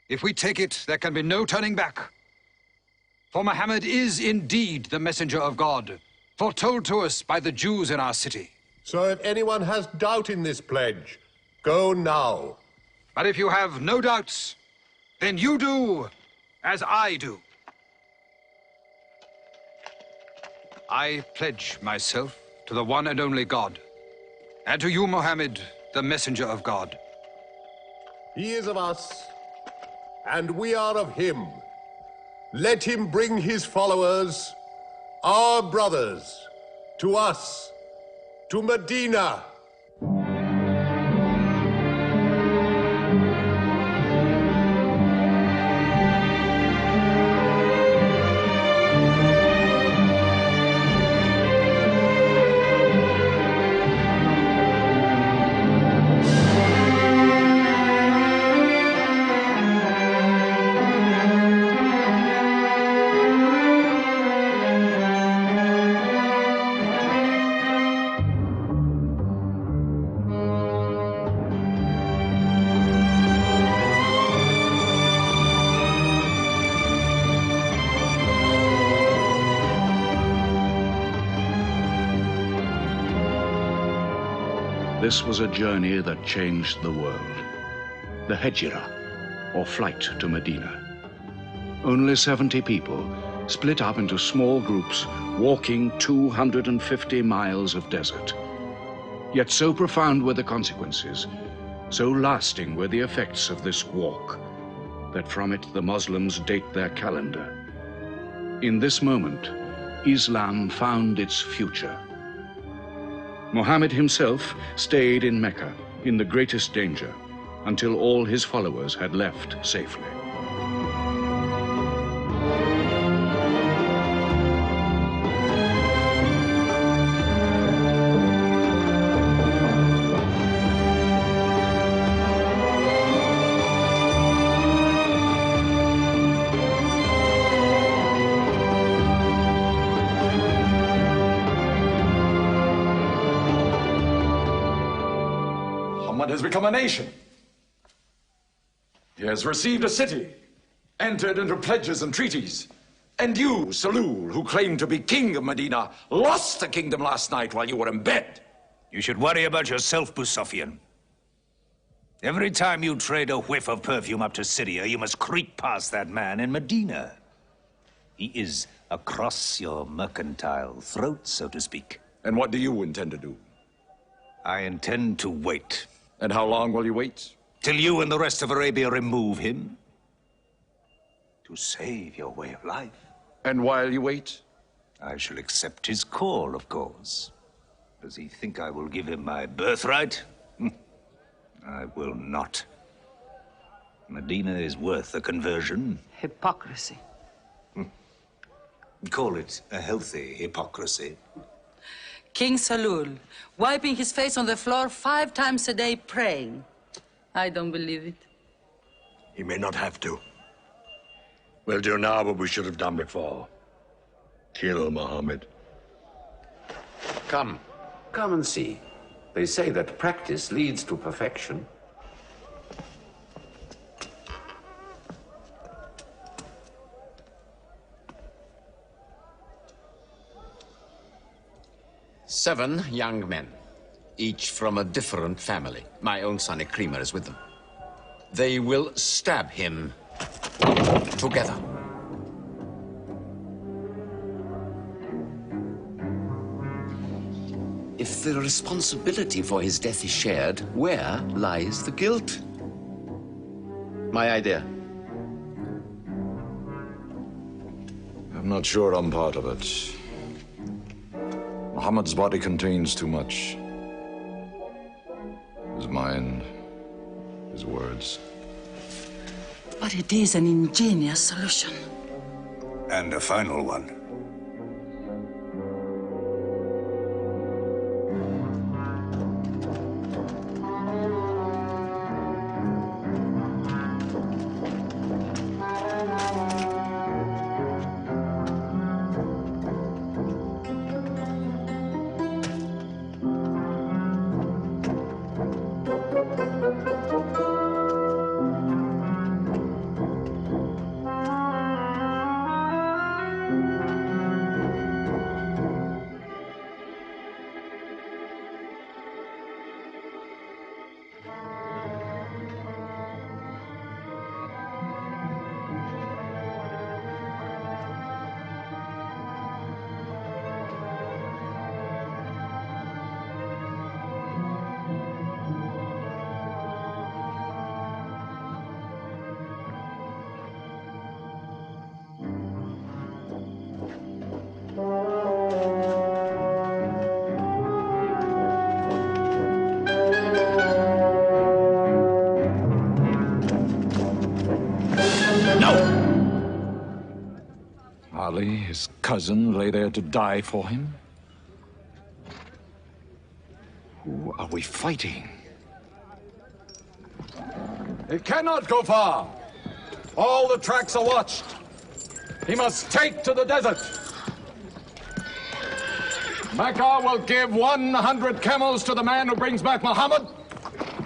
If we take it, there can be no turning back. For Muhammad is indeed the messenger of God, foretold to us by the Jews in our city.
So if anyone has doubt in this pledge, go now.
But if you have no doubts, then you do as I do. I pledge myself to the one and only God, and to you, Muhammad, the messenger of God.
He is of us, and we are of him. Let him bring his followers, our brothers, to us, to Medina.
This was a journey that changed the world. The Hejira, or flight to Medina. Only 70 people, split up into small groups, walking 250 miles of desert. Yet so profound were the consequences, so lasting were the effects of this walk, that from it the Muslims date their calendar. In this moment, Islam found its future. Muhammad himself stayed in Mecca in the greatest danger until all his followers had left safely.
Has become a nation. He has received a city, entered into pledges and treaties. And you, Salul, who claimed to be king of Medina, lost the kingdom last night while you were in bed.
You should worry about yourself, Busafian. Every time you trade a whiff of perfume up to Syria, you must creep past that man in Medina. He is across your mercantile throat, so to speak.
And what do you intend to do?
I intend to wait.
And how long will you wait?
Till you and the rest of Arabia remove him. To save your way of life.
And while you wait?
I shall accept his call, of course. Does he think I will give him my birthright? I will not. Medina is worth a conversion.
Hypocrisy.
Call it a healthy hypocrisy.
King Salul, wiping his face on the floor 5 times a day, praying. I don't believe it.
He may not have to. We'll do now what we should have done before. Kill Muhammad.
Come and see. They say that practice leads to perfection. Seven young men, each from a different family. My own son Ikrimah is with them. They will stab him together. If the responsibility for his death is shared, where lies the guilt? My idea.
I'm not sure I'm part of it. Muhammad's body contains too much. His mind, his words.
But it is an ingenious solution.
And a final one.
Ali, his cousin, lay there to die for him? Who are we fighting?
He cannot go far. All the tracks are watched. He must take to the desert. Mecca will give 100 camels to the man who brings back Muhammad,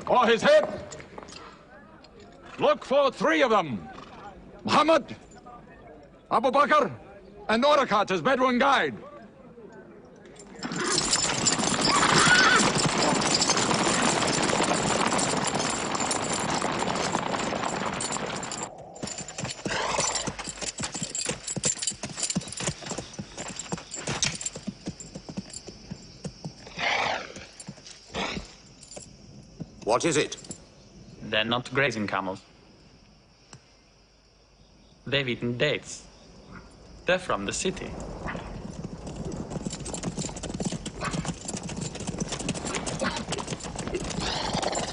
or his head. Look for 3 of them. Muhammad, Abu Bakr, and Orakat as Bedouin guide.
What is it?
They're not grazing camels. They've eaten dates. They're from the city.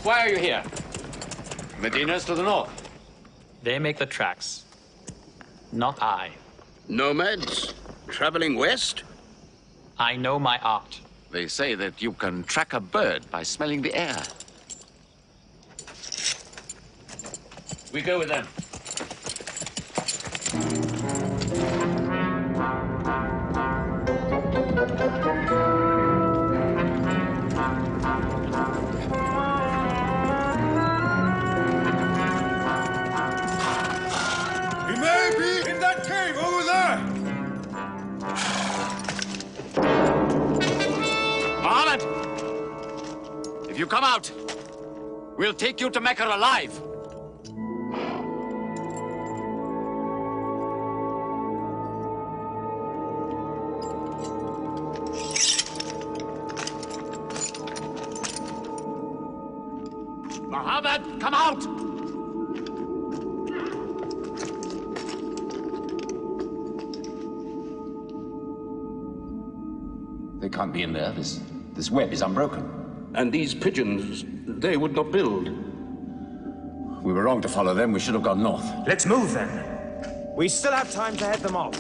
Why are you here? Medina's to the north.
They make the tracks. Not I.
Nomads? Traveling west?
I know my art.
They say that you can track a bird by smelling the air. We go with them.
He may be in that cave over there!
Muhammad! If you come out, we'll take you to Mecca alive. Muhammad, come out!
They can't be in there. This web is unbroken.
And these pigeons, they would not build.
We were wrong to follow them. We should have gone north.
Let's move then. We still have time to head them off.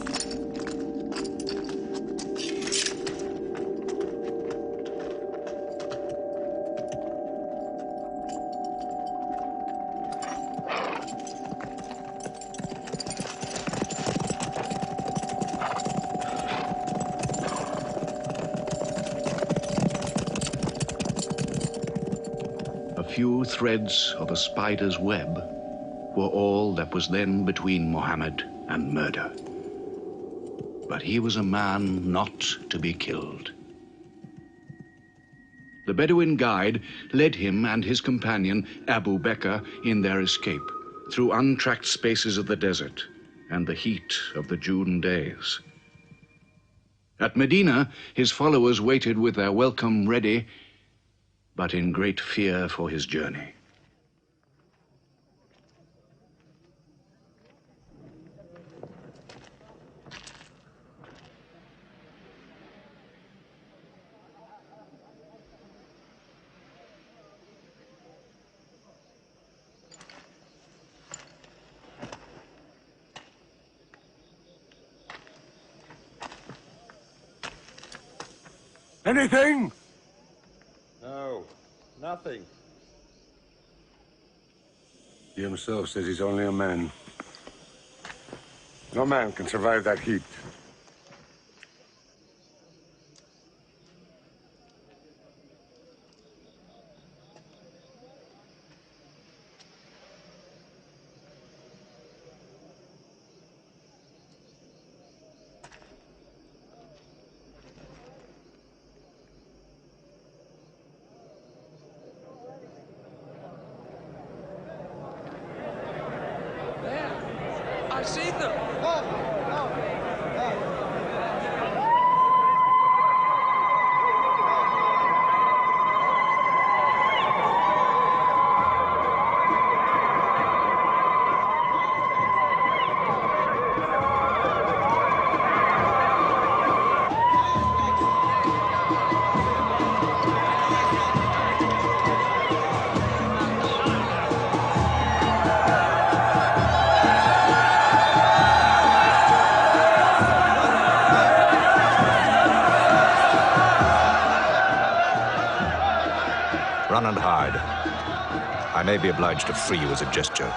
Few threads of a spider's web were all that was then between Muhammad and murder. But he was a man not to be killed. The Bedouin guide led him and his companion, Abu Bakr, in their escape through untracked spaces of the desert and the heat of the June days. At Medina, his followers waited with their welcome ready, but in great fear for his journey.
Anything?
No, nothing.
He himself says he's only a man. No man can survive that heat.
I see them!
Run and hide. I may be obliged to free you as a gesture.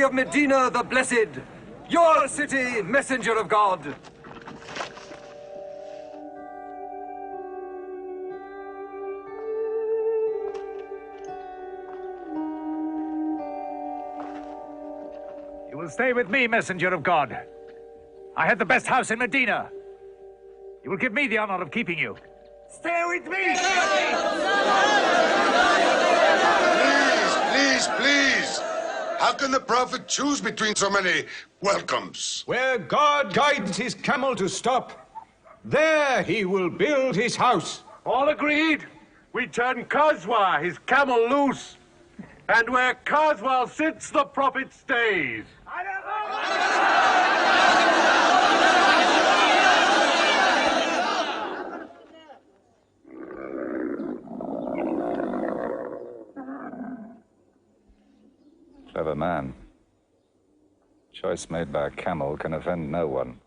Of Medina the Blessed, your city, messenger of God.
You will stay with me, messenger of God. I had the best house in Medina. You will give me the honor of keeping you. Stay with me!
Please! How can the Prophet choose between so many welcomes?
Where God guides his camel to stop, there he will build his house.
All agreed? We turn Kazwa, his camel, loose. And where Kazwa sits, the Prophet stays.
Clever man. Choice made by a camel can offend no one.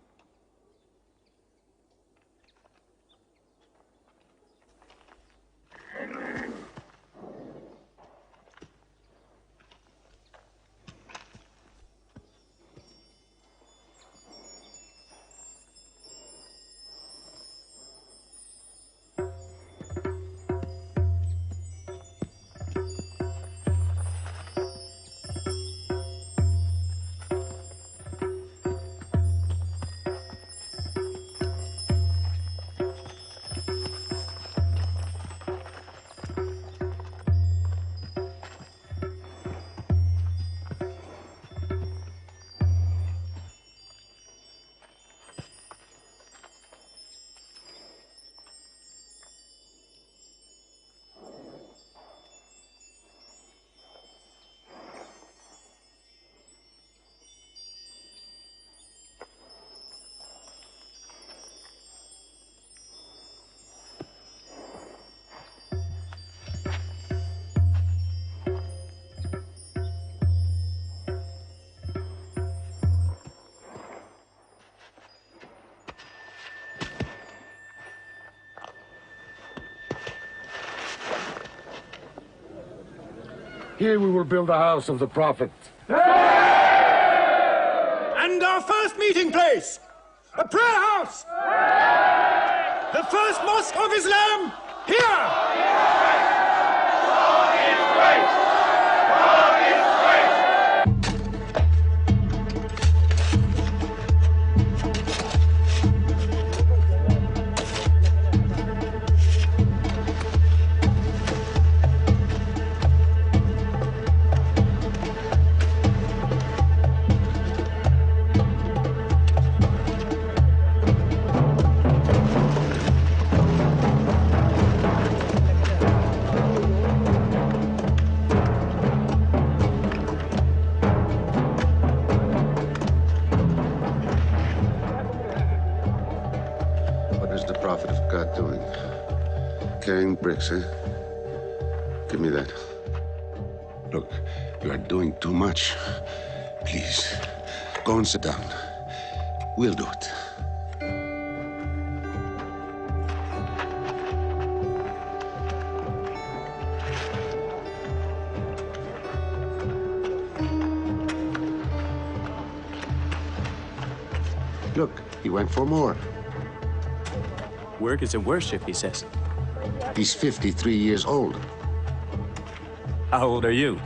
Here we will build the house of the Prophet.
And our first meeting place, a prayer house. The first mosque of Islam, here.
Prophet of God doing? Carrying bricks, eh? Give me that. Look, you are doing too much. Please, go and sit down. We'll do it. Look, he went for more.
Work is a worship, he says.
He's 53 years old.
How old are you?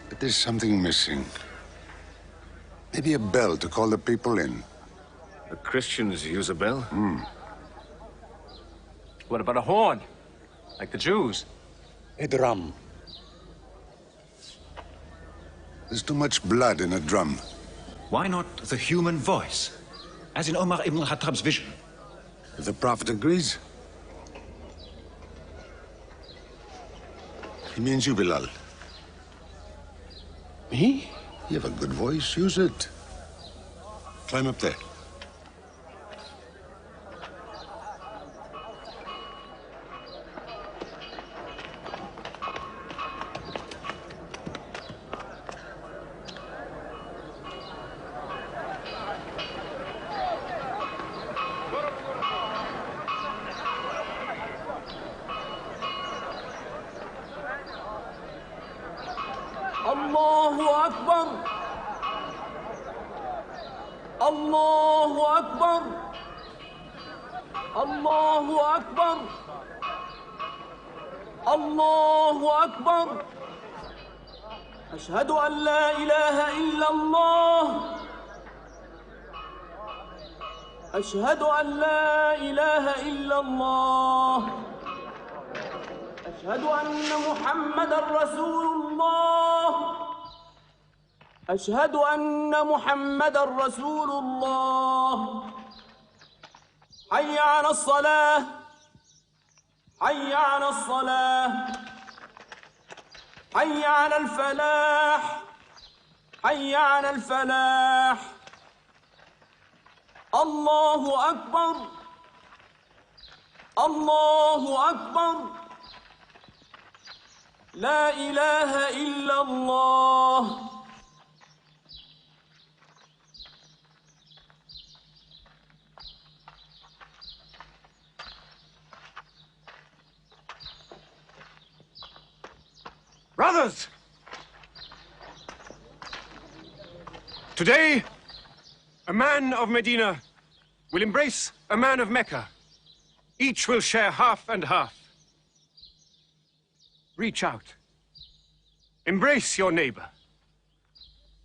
But there's something missing. Maybe a bell to call the people in.
The Christians use a bell?
What about a horn? Like the Jews?
A drum. There's too much blood in a drum.
Why not the human voice? As in Omar ibn al-Khattab's vision.
If the Prophet agrees. He means you, Bilal.
Me?
You have a good voice. Use it. Climb up there.
الله أكبر الله أكبر الله أكبر الله أكبر أشهد أن لا إله إلا الله أشهد أن لا إله إلا الله أشهد أن محمدًا رسول الله أشهد أن محمدًا رسول الله حي على الصلاة حي على الصلاة حي على الفلاح حي على الفلاح الله أكبر الله أكبر لا إله إلا الله
Brothers! Today, a man of Medina will embrace a man of Mecca. Each will share half and half. Reach out. Embrace your neighbor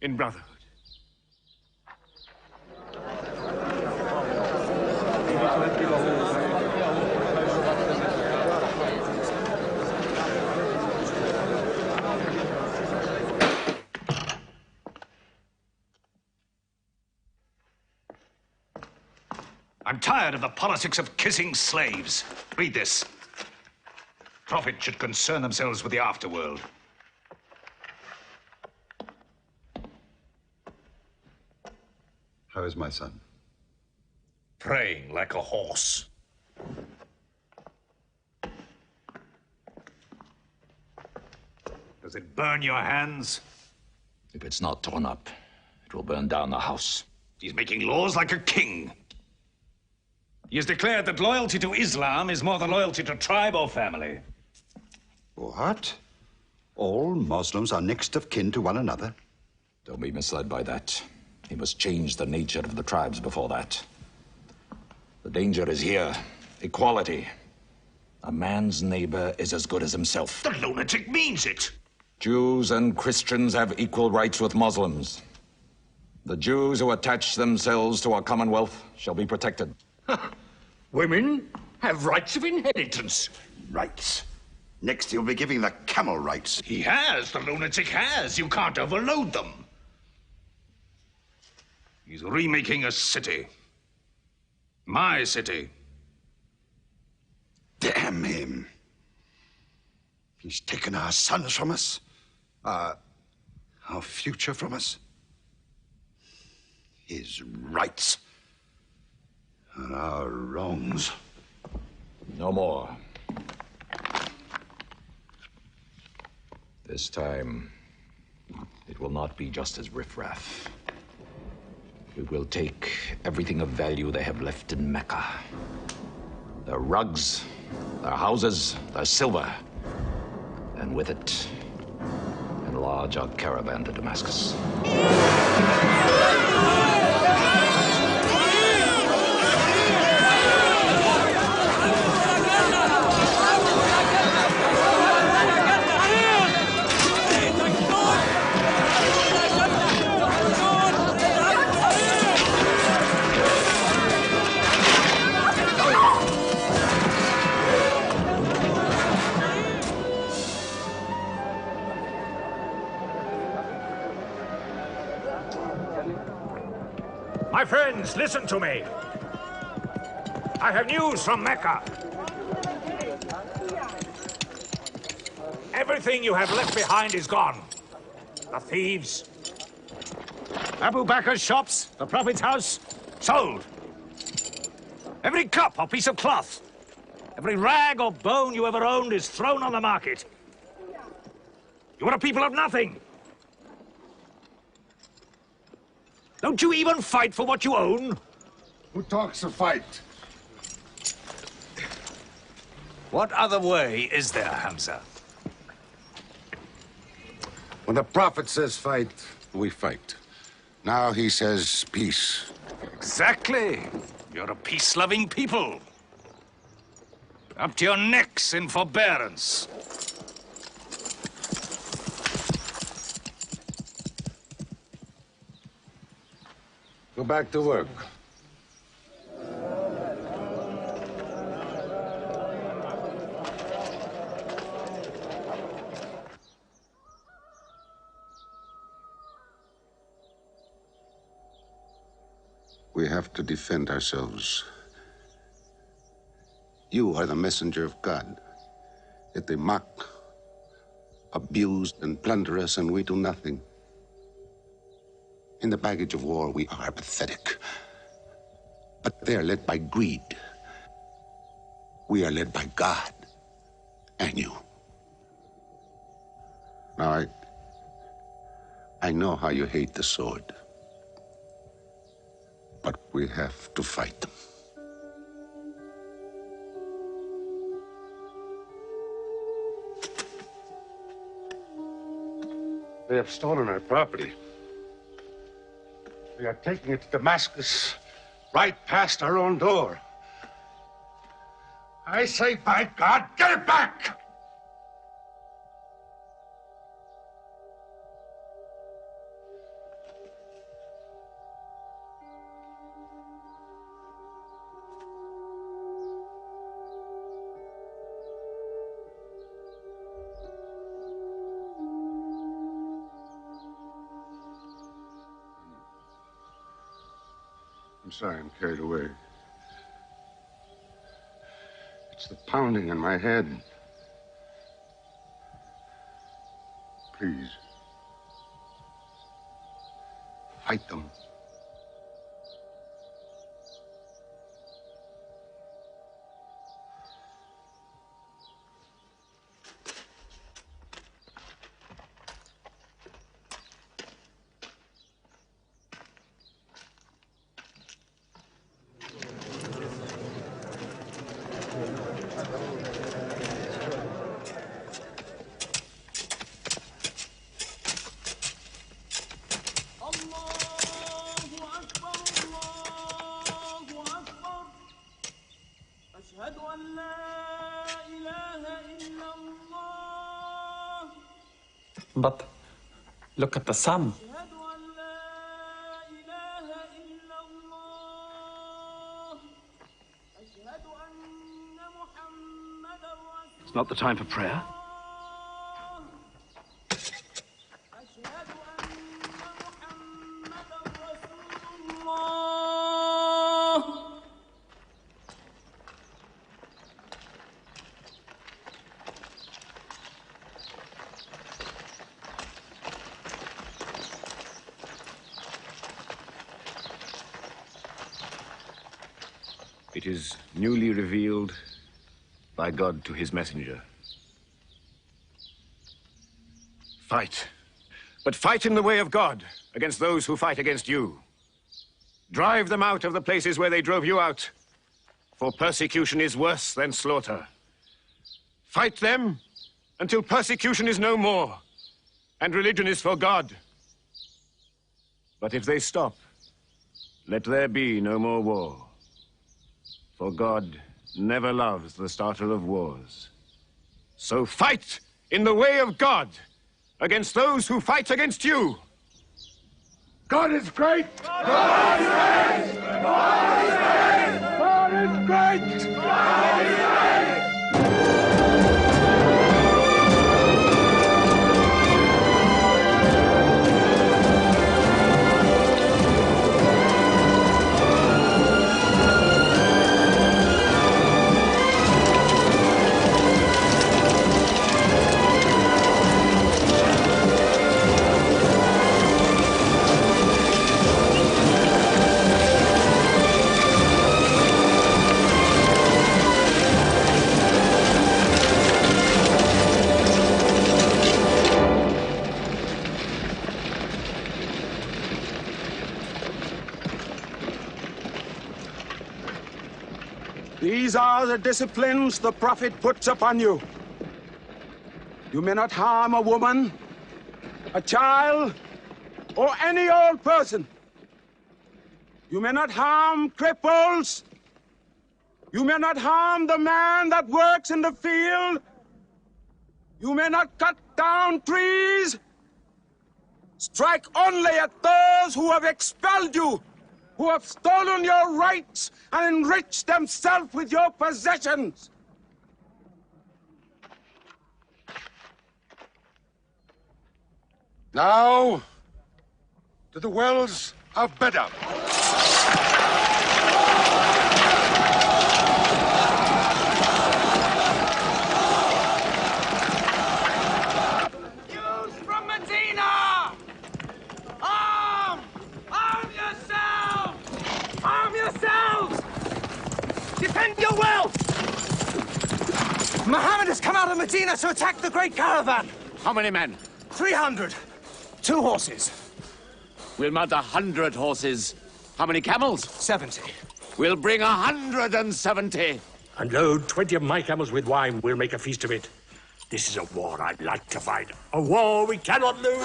in brotherhood.
I'm tired of the politics of kissing slaves. Read this. Prophet should concern themselves with the afterworld.
How is my son?
Praying like a horse. Does it burn your hands?
If it's not torn up, it will burn down the house.
He's making laws like a king. He has declared that loyalty to Islam is more than loyalty to tribe or family.
What? All Muslims are next of kin to one another?
Don't be misled by that. He must change the nature of the tribes before that. The danger is here. Equality. A man's neighbor is as good as himself.
The lunatic means it.
Jews and Christians have equal rights with Muslims. The Jews who attach themselves to our commonwealth shall be protected.
Women have rights of inheritance. Rights? Next he'll be giving the camel rights.
He has. The lunatic has. You can't overload them. He's remaking a city. My city.
Damn him. He's taken our sons from us. Our future from us. His rights. And our wrongs.
No more. This time, it will not be just as riffraff. We will take everything of value they have left in Mecca. Their rugs, their houses, their silver. And with it, enlarge our caravan to Damascus.
My friends, listen to me. I have news from Mecca. Everything you have left behind is gone. The thieves. Abu Bakr's shops, the Prophet's house, sold. Every cup or piece of cloth, every rag or bone you ever owned is thrown on the market. You are a people of nothing. Don't you even fight for what you own?
Who talks of fight?
What other way is there, Hamza?
When the Prophet says fight, we fight. Now he says peace.
Exactly. You're a peace-loving people. Up to your necks in forbearance.
Go back to work. We have to defend ourselves. You are the messenger of God. Yet they mock, abuse, and plunder us, and we do nothing. In the baggage of war, we are pathetic. But they are led by greed. We are led by God and you. Now, I know how you hate the sword. But we have to fight them. They have stolen our property. They are taking it to Damascus, right past our own door. I say, by God, get it back! I'm sorry, I'm carried away. It's the pounding in my head. Please. Fight them.
But look at the sun.
It's not the time for prayer.
It is newly revealed by God to his messenger. Fight. But fight in the way of God against those who fight against you. Drive them out of the places where they drove you out, for persecution is worse than slaughter. Fight them until persecution is no more, and religion is for God. But if they stop, let there be no more war. For God never loves the starter of wars. So fight in the way of God against those who fight against you.
God is great! God is great! God is great! God is great! God is great!
These are the disciplines the Prophet puts upon you. You may not harm a woman, a child, or any old person. You may not harm cripples. You may not harm the man that works in the field. You may not cut down trees. Strike only at those who have expelled you, who have stolen your rights and enriched themselves with your possessions.
Now, to the wells of Bedr.
Jews from Medina! Arm! Arm yourselves! Arm yourselves! Defend your wealth! Muhammad has come out of Medina to attack the great caravan.
How many men?
300. 2 horses.
We'll mount 100 horses. How many camels?
70.
We'll bring 170.
And load 20 of my camels with wine. We'll make a feast of it. This is a war I'd like to fight. A war we cannot lose.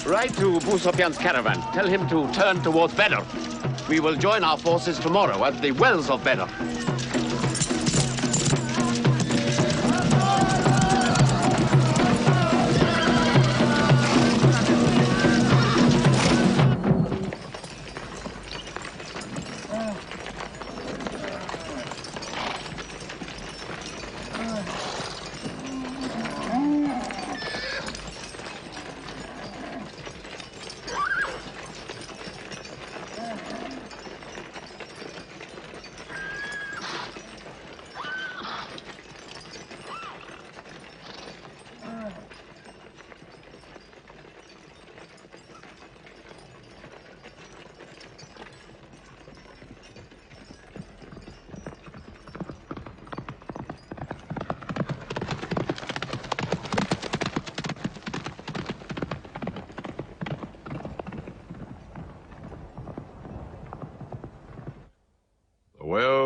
Ride to Abu Sufyan's caravan. Tell him to turn towards Bedr. We will join our forces tomorrow at the wells of Bedr.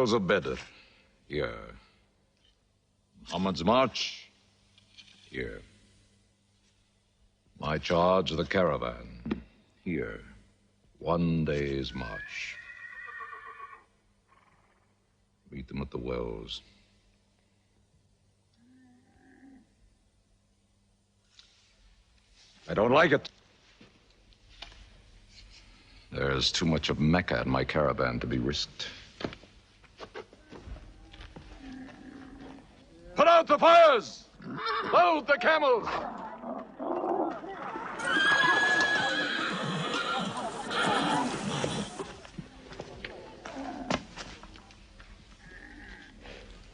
wells of Bedr. Here. Muhammad's march. Here. My charge of the caravan. Here. 1 day's march. Meet them at the wells. I don't like it. There's too much of Mecca in my caravan to be risked.
Put out the fires! Load the camels!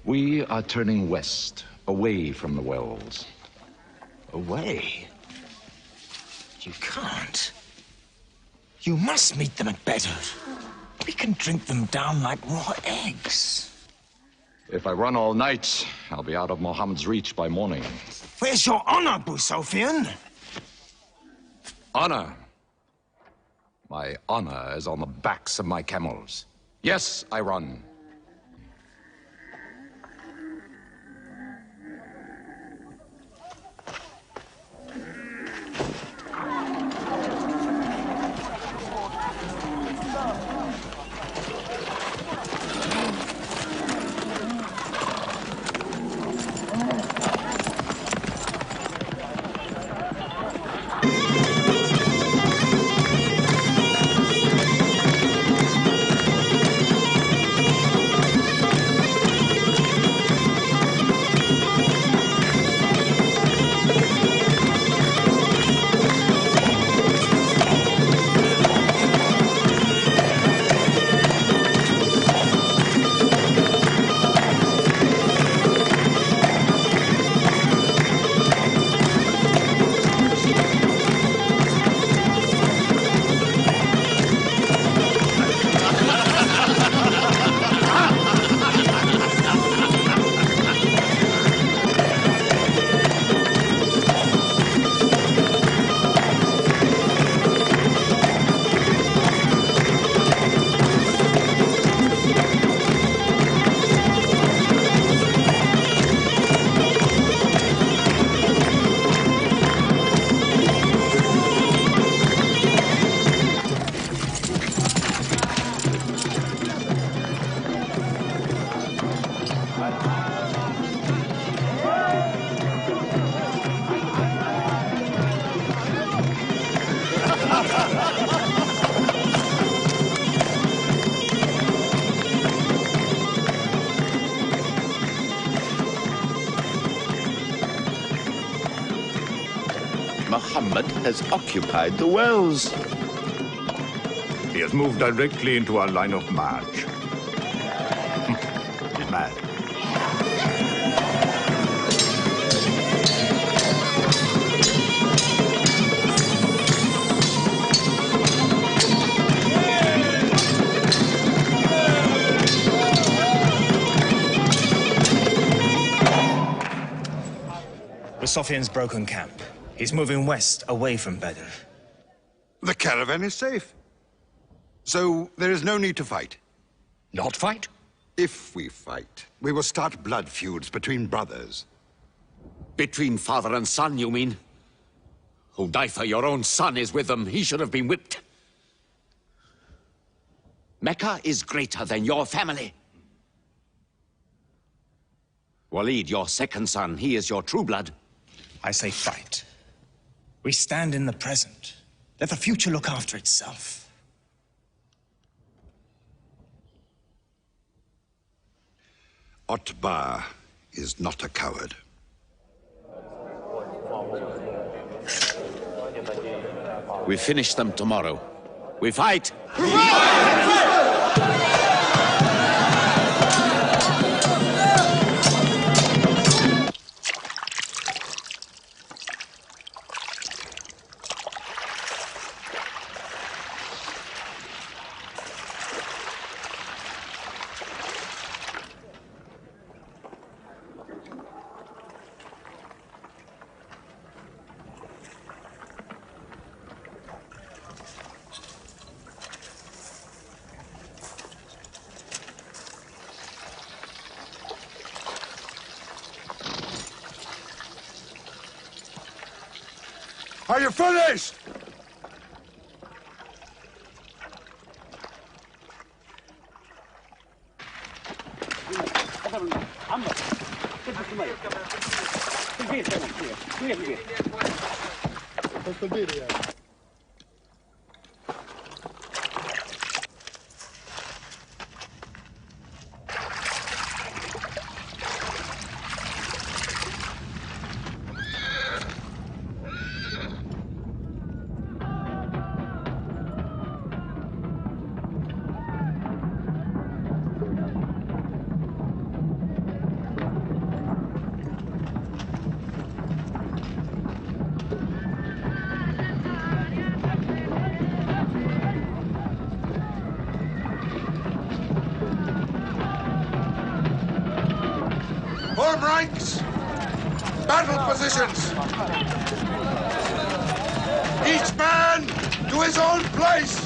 We are turning west, away from the wells.
Away? You can't. You must meet them at Bedr. We can drink them down like raw eggs.
If I run all night, I'll be out of Muhammad's reach by morning.
Where's your honor, Abu Sufyan?
Honor? My honor is on the backs of my camels. Yes, I run.
Muhammad has occupied the wells.
He has moved directly into our line of march. He's mad.
Sufyan's broken camp. He's moving west, away from Bedr.
The caravan is safe. So there is no need to fight.
Not fight?
If we fight, we will start blood feuds between brothers.
Between father and son, you mean? Hudayfa, your own son, is with them. He should have been whipped. Mecca is greater than your family. Walid, your second son, he is your true blood.
I say fight. We stand in the present. Let the future look after itself.
Otbah is not a coward.
We finish them tomorrow. We fight!
Are you finished?
Form ranks! Battle positions! Each man to his own place!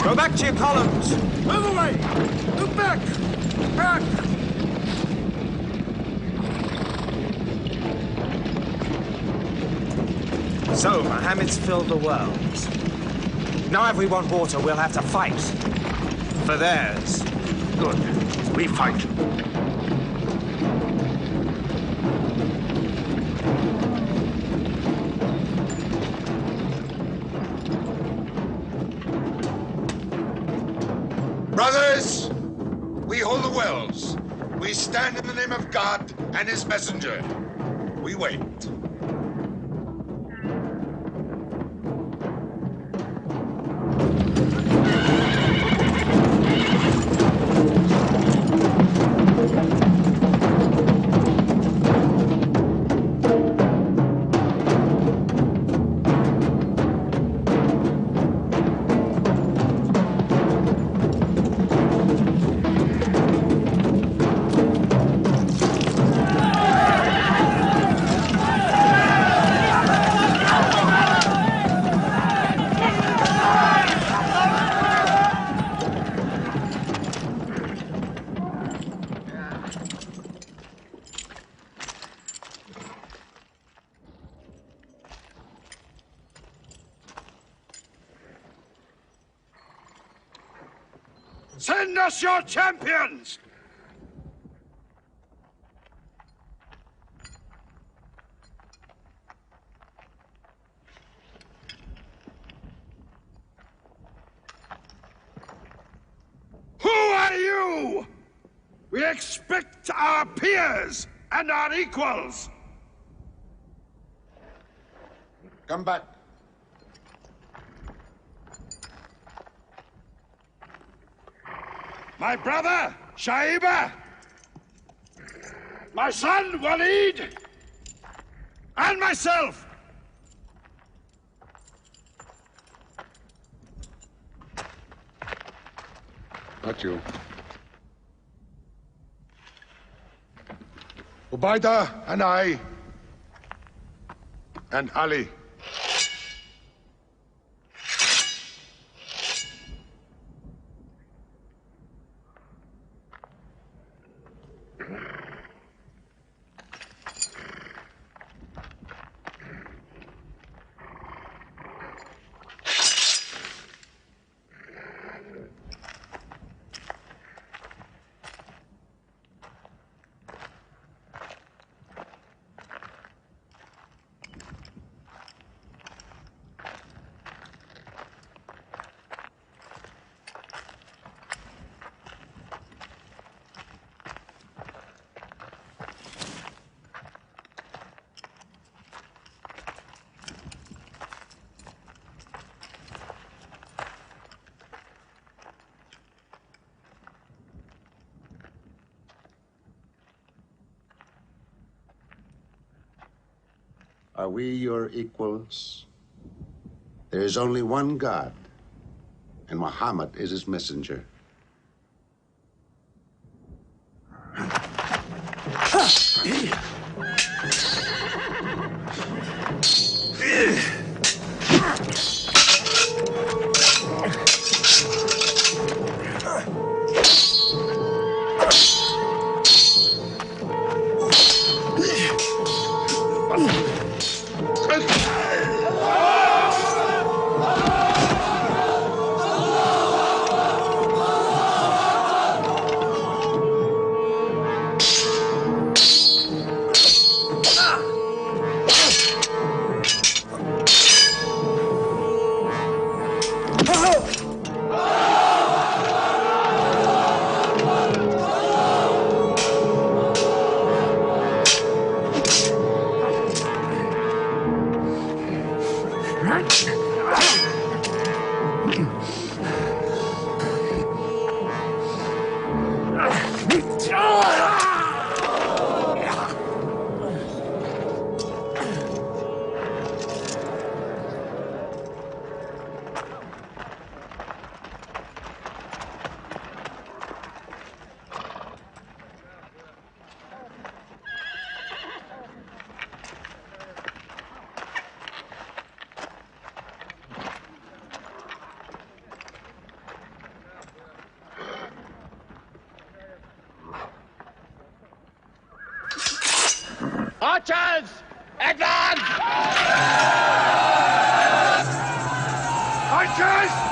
Go back to your columns!
Move away! Move back! Back!
So, Muhammad's filled the world. Now if we want water, we'll have to fight. For theirs.
Good. We fight.
Brothers, we hold the wells. We stand in the name of God and his messenger. We wait.
Send us your champions! Who are you? We expect our peers and our equals.
Come back.
My brother, Shaiba. My son, Walid. And myself.
Not you. Ubaidah and I. And Ali. Are we your equals? There is only one God, and Muhammad is his messenger.
Archers! Advance!
Archers!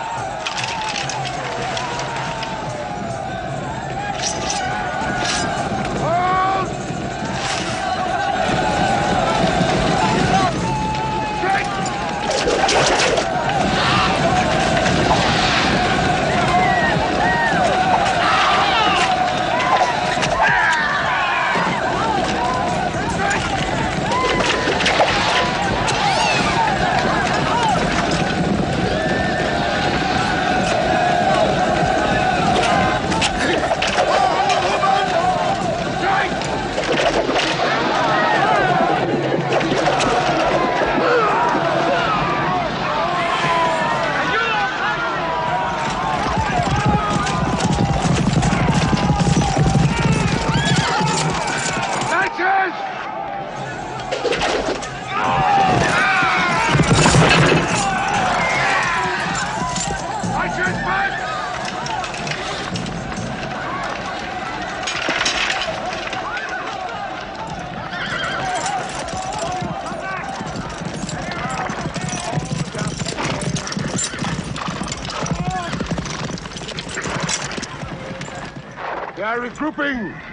They are regrouping!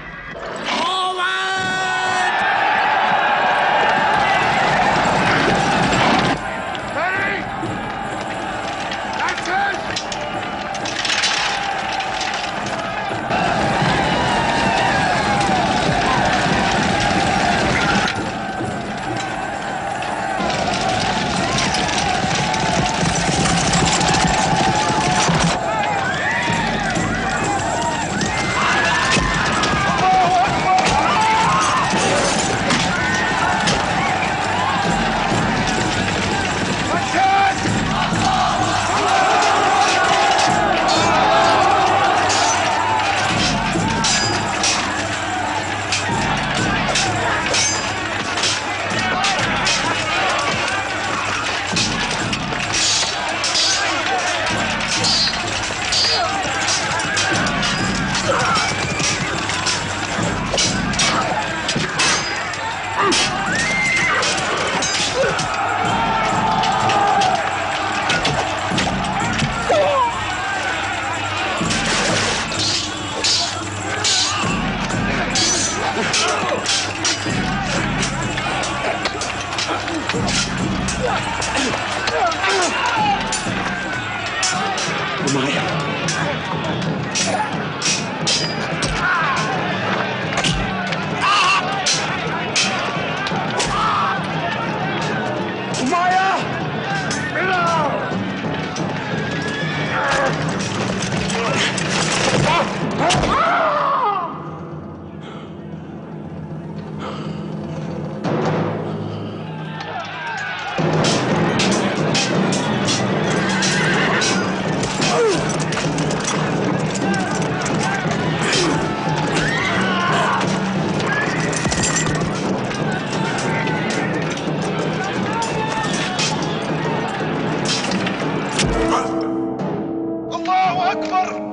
Akbar!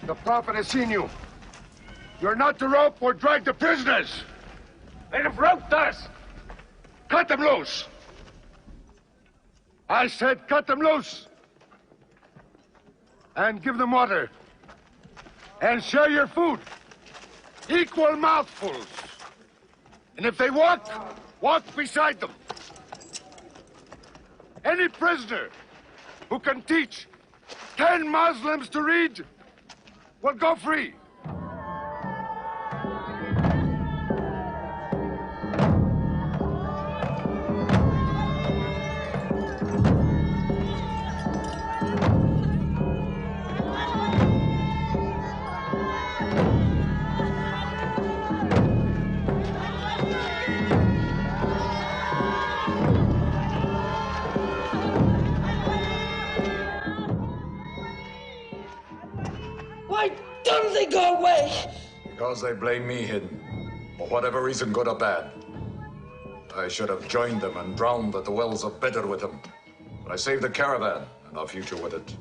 The Prophet has seen you. You're not to rope or drag the prisoners. They have roped us. Cut them loose. I said cut them loose. And give them water. And share your food. Equal mouthfuls. And if they walk, walk beside them. Any prisoner who can teach 10 Muslims to read will go free.
Why don't they go away?
Because they blame me, Hidden. For whatever reason, good or bad. I should have joined them and drowned at the wells of Badr with them. But I saved the caravan and our future with it.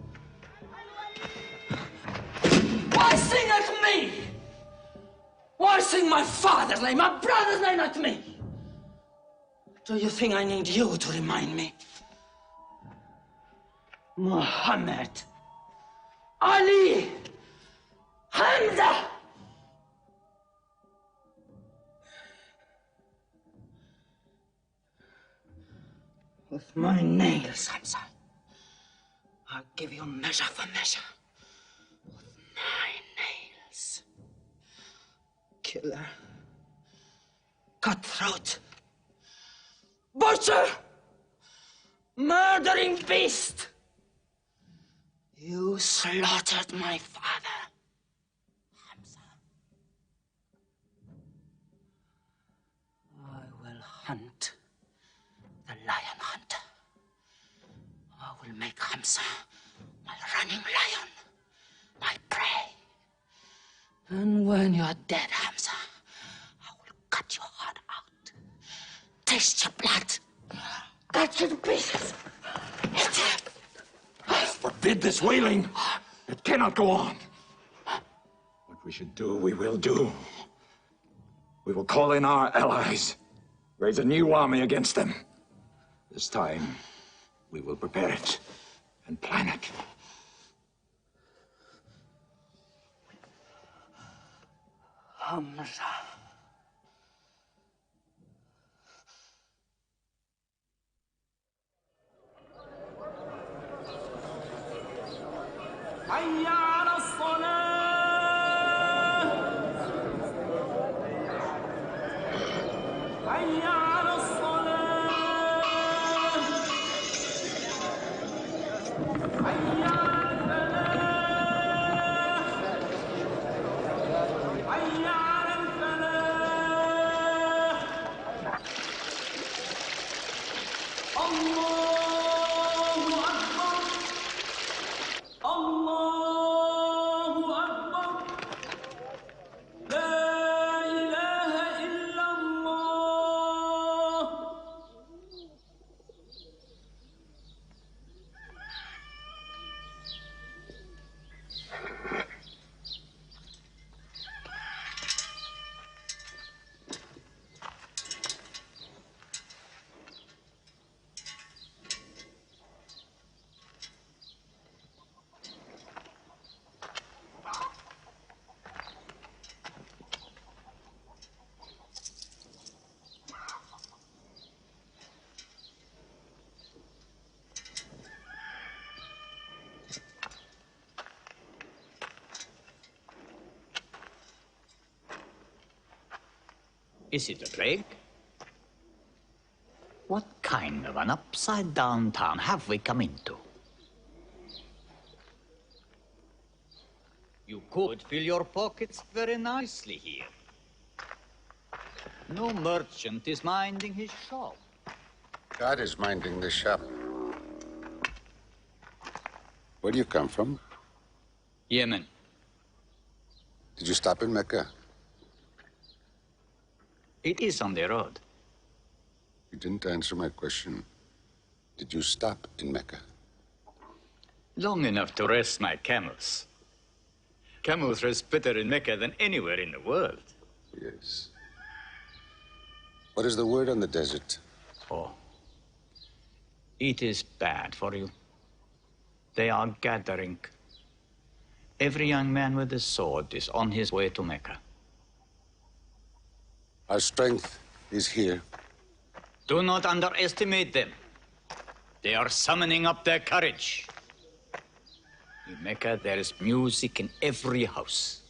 Why sing at me? Why sing my father's name, my brother's name at me? Do you think I need you to remind me? Muhammad, Ali, Hamza! With my nails, Hamza, I'll give you measure for measure. With my nails. Killer. Cutthroat. Butcher! Murdering beast! You slaughtered my father, Hamza. I will hunt the lion hunter. I will make Hamza my running lion, my prey. And when you are dead, Hamza, I will cut your heart out, taste your blood, cut you to pieces, eat it.
Forbid this wailing. It cannot go on. What we should do, we will do. We will call in our allies, raise a new army against them. This time, we will prepare it and plan it.
Hamza.
حي على الصلاة حي على الصلاة حي على الفلاح حي على الفلاح الله أكبر الله أكبر لا إله إلا الله
Is it a plague? What kind of an upside-down town have we come into? You could fill your pockets very nicely here. No merchant is minding his shop.
God is minding the shop. Where do you come from?
Yemen.
Did you stop in Mecca?
It is on the road.
You didn't answer my question. Did you stop in Mecca?
Long enough to rest my camels. Camels rest better in Mecca than anywhere in the world.
Yes. What is the word on the desert?
Oh. It is bad for you. They are gathering. Every young man with a sword is on his way to Mecca.
Our strength is here.
Do not underestimate them. They are summoning up their courage. In Mecca, there is music in every house.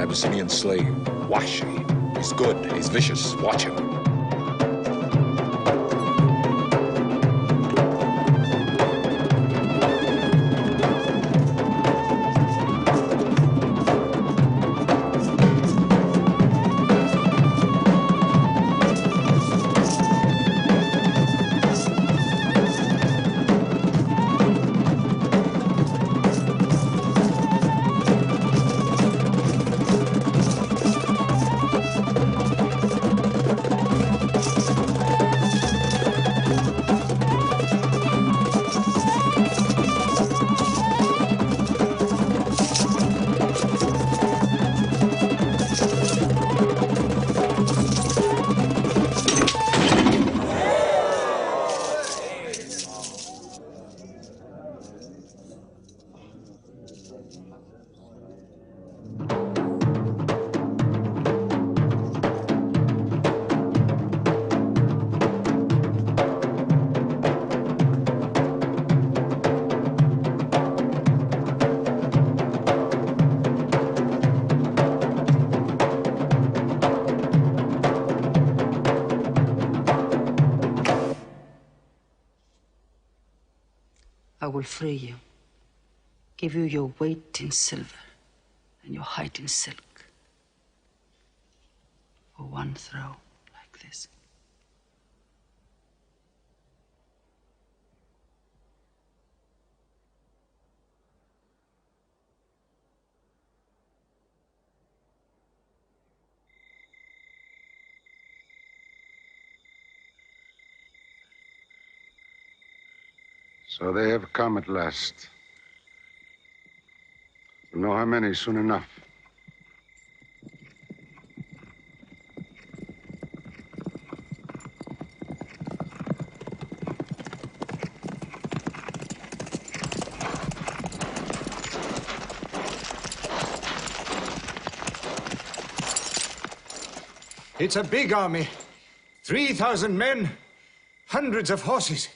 Abyssinian slave, Washi. He's good, he's vicious. Watch him.
I will free you, give you your weight in silver and your height in silk for one throw like this.
So they have come at last. We'll know how many soon enough.
It's a big army. 3,000 men, hundreds of horses.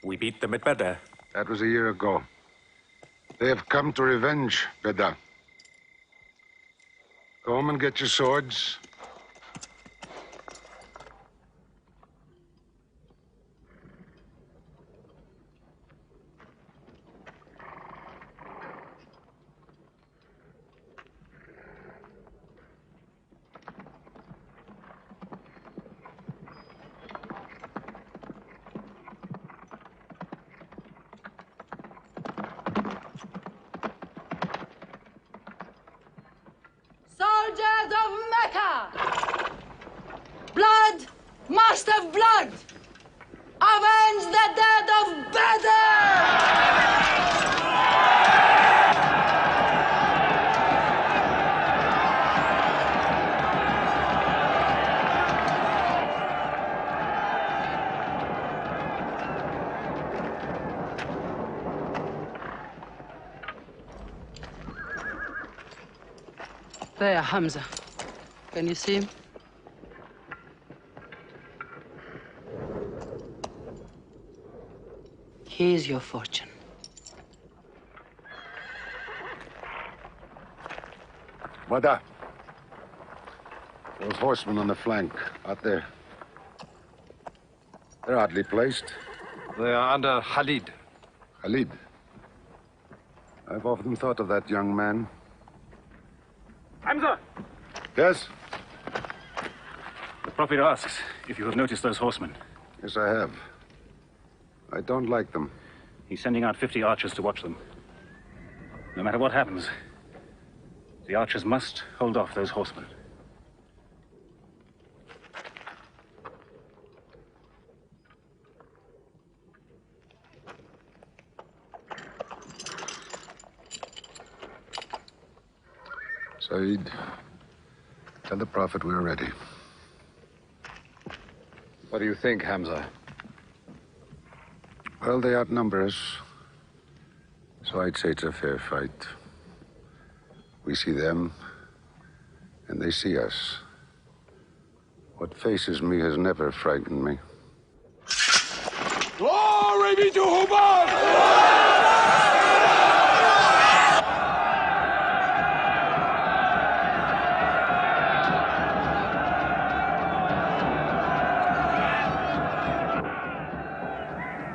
We beat them at Badr.
That was a year ago. They have come to revenge Badr. Go home and get your swords.
must have blood! Avenge the dead of Badr! There, Hamza. Can you see him? Here's your fortune.
Wada. Those horsemen on the flank, out there. They're oddly placed.
They are under Khalid.
Khalid? I've often thought of that young man.
Hamza!
Yes?
The Prophet asks if you have noticed those horsemen.
Yes, I have. I don't like them.
He's sending out 50 archers to watch them. No matter what happens, the archers must hold off those horsemen.
Saeed, tell the Prophet we're ready.
What do you think, Hamza?
Well, they outnumber us, so I'd say it's a fair fight. We see them, and they see us. What faces me has never frightened me.
Glory be to Hubbard!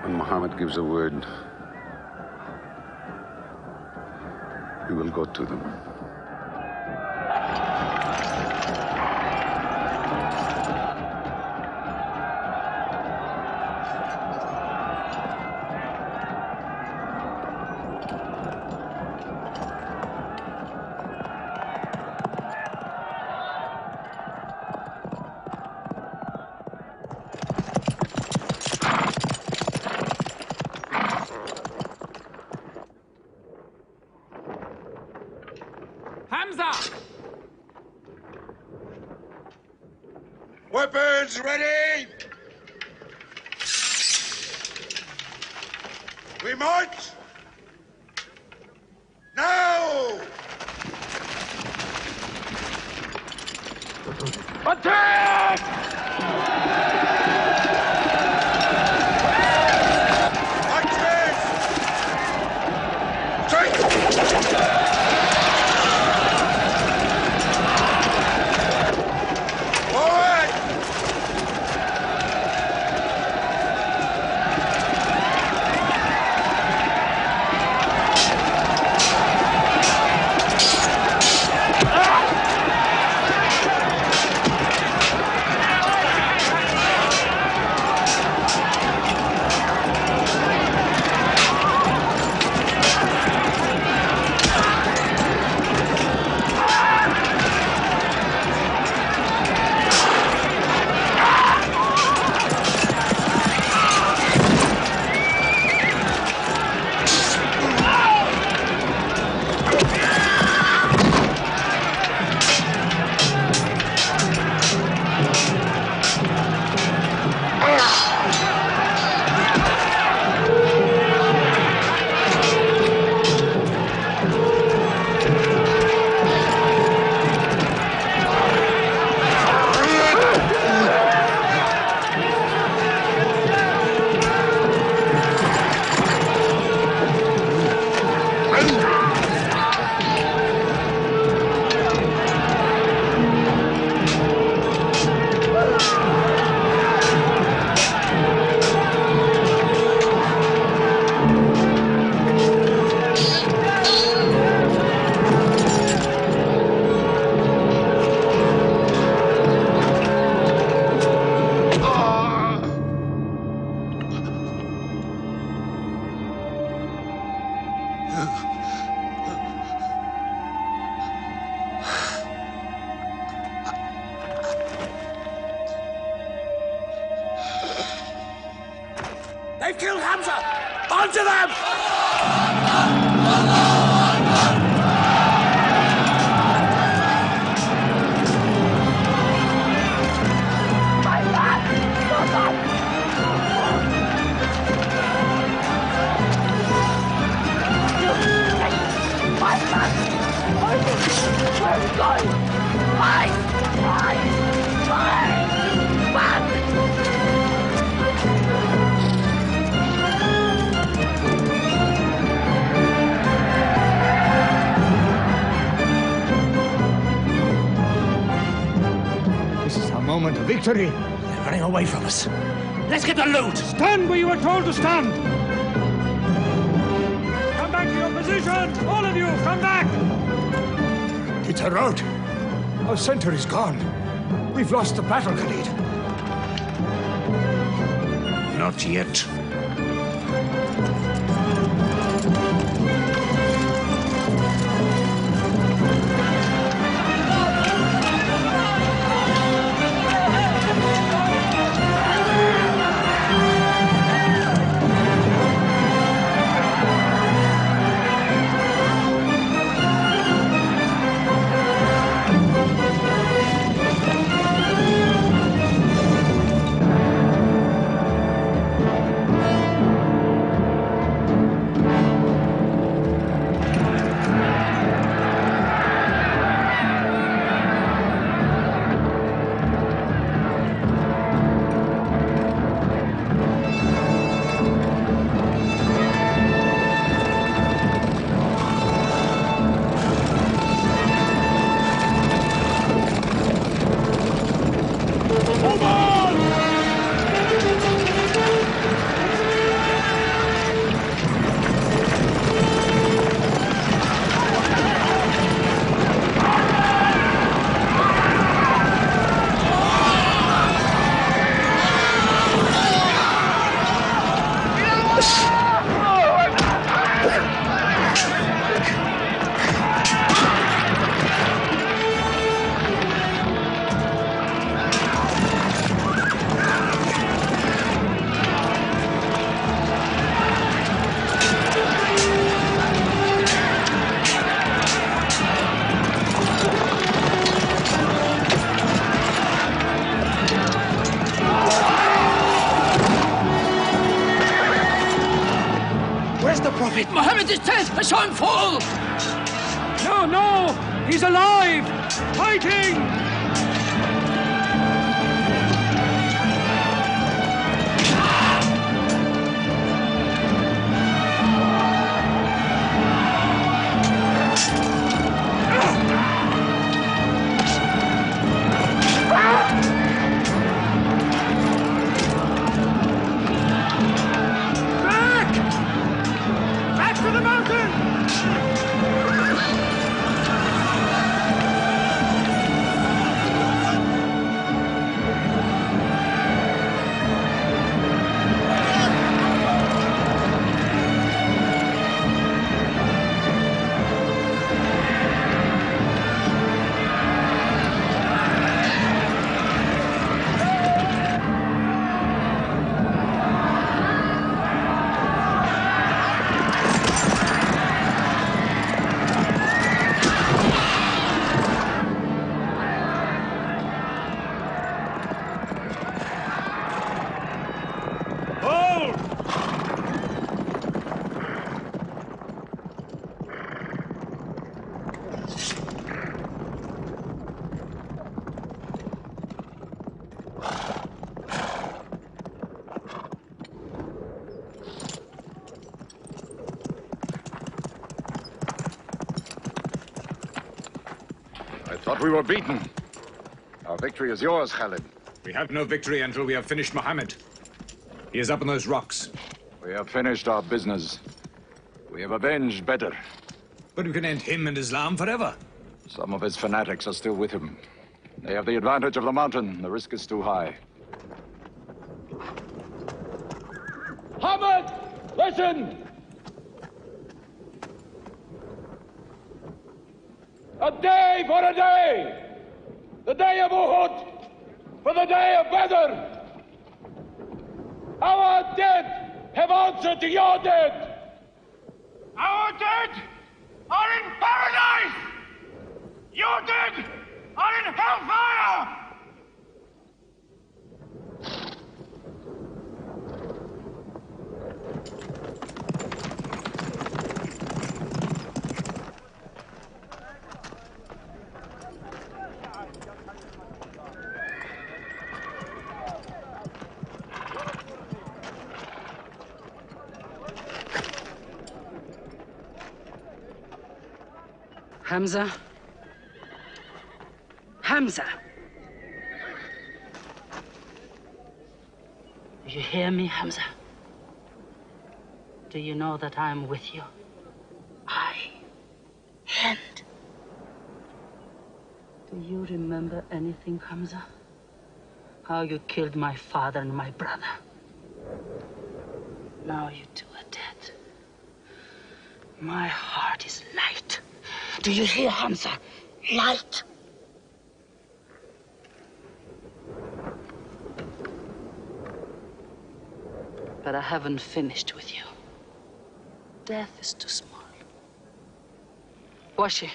When Muhammad gives a word, we will go to them.
Weapons ready! We march! Now!
Attack!
Onto them!
This is our moment of victory. They're running away from us.
Let's get the loot!
Stand where you were told to stand! Come back to your position! All of you, come back!
It's a rout. Our center is gone. We've lost the battle, Khalid.
Not yet.
Prophet Muhammad is dead! I saw him fall!
No, no! He's alive! Fighting!
Thought we were beaten. Our victory is yours, Khalid.
We have no victory until we have finished Muhammad. He is up on those rocks.
We have finished our business. We have avenged Badr.
But we can end him and Islam forever.
Some of his fanatics are still with him. They have the advantage of the mountain. The risk is too high.
Muhammad, listen! A day for a day! The day of Uhud for the day of Badr! Our dead
have answered to your dead.
Our dead are in paradise! Your dead are in hellfire!
Hamza? Hamza! Do you hear me, Hamza? Do you know that I'm with you? And do you remember anything, Hamza? How you killed my father and my brother? Now you two are dead. My heart is light. Do you hear, Hamza? Light. But I haven't finished with you. Death is too small. Washi,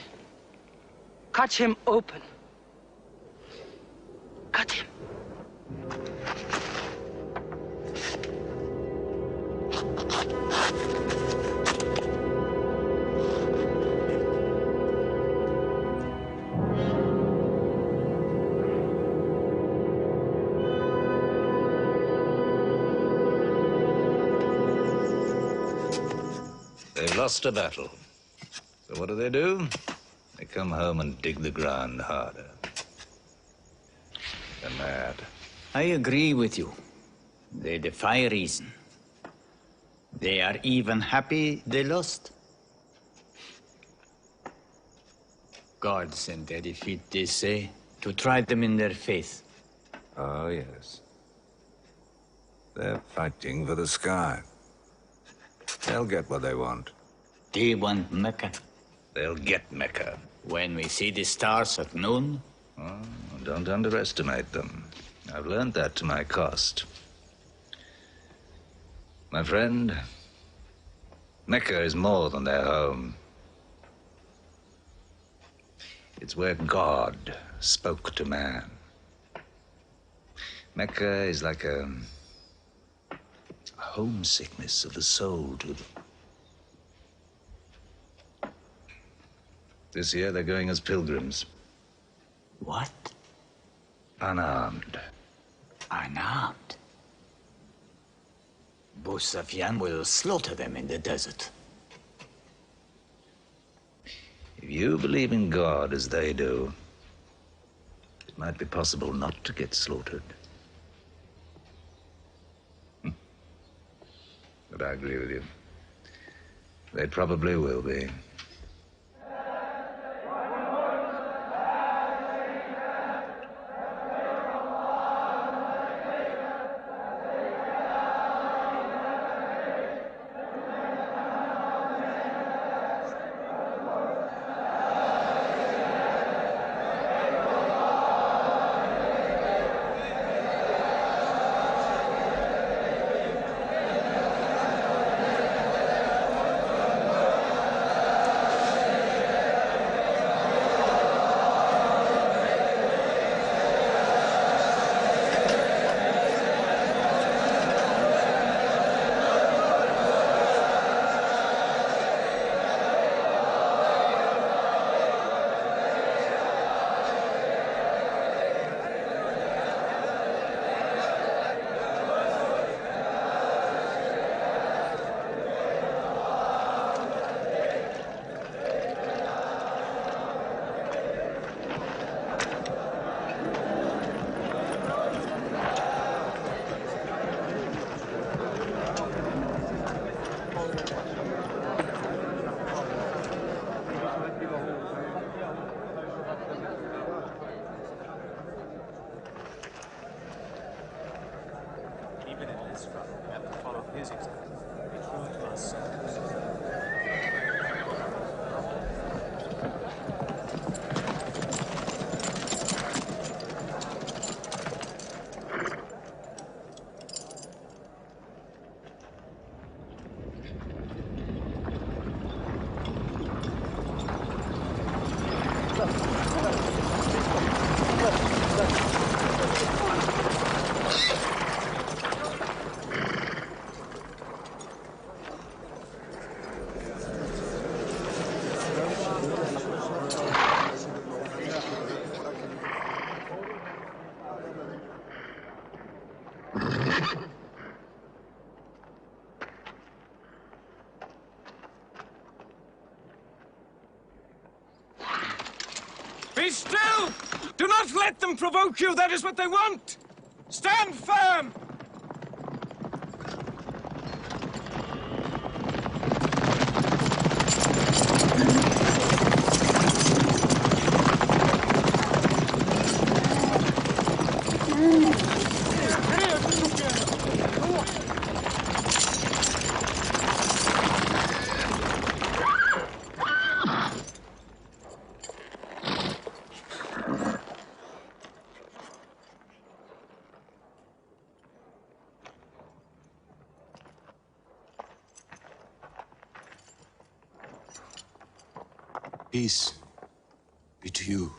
cut him open. Cut him.
They've lost a battle. So what do? They come home and dig the ground harder. They're mad.
I agree with you. They defy reason. They are even happy they lost. God sent their defeat, they say, to try them in their faith.
Oh, yes. They're fighting for the sky. They'll get what they want.
They want Mecca.
They'll get Mecca.
When we see the stars at noon?
Oh, don't underestimate them. I've learned that to my cost. My friend, Mecca is more than their home. It's where God spoke to man. Mecca is like a homesickness of the soul to them. This year they're going as pilgrims.
What?
Unarmed.
Unarmed? Abu Sufyan will slaughter them in the desert.
If you believe in God as they do, it might be possible not to get slaughtered. But I agree with you. They probably will be.
Be still! Do not let them provoke you. That is what they want. Stand firm!
Peace be to you.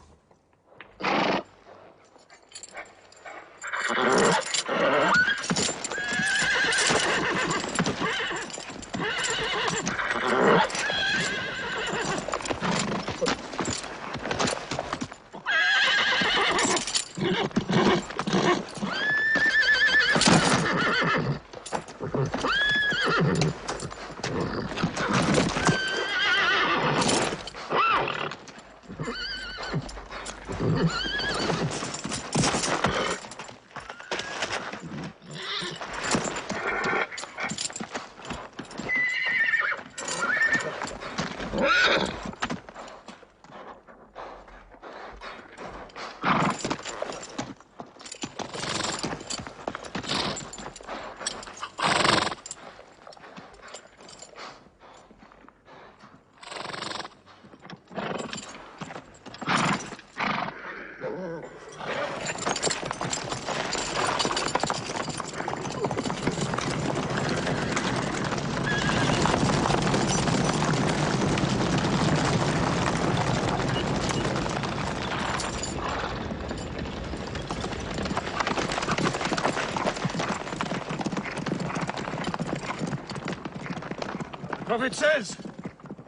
Prophet says,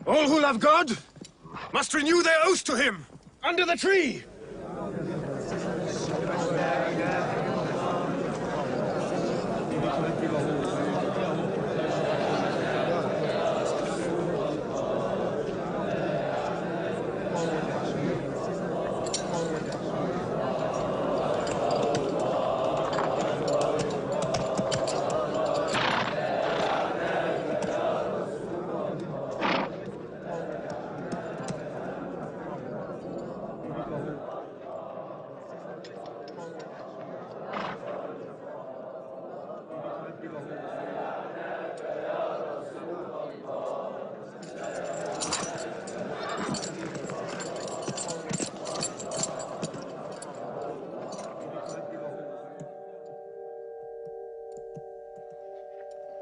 all who love God must renew their oath to him under the tree.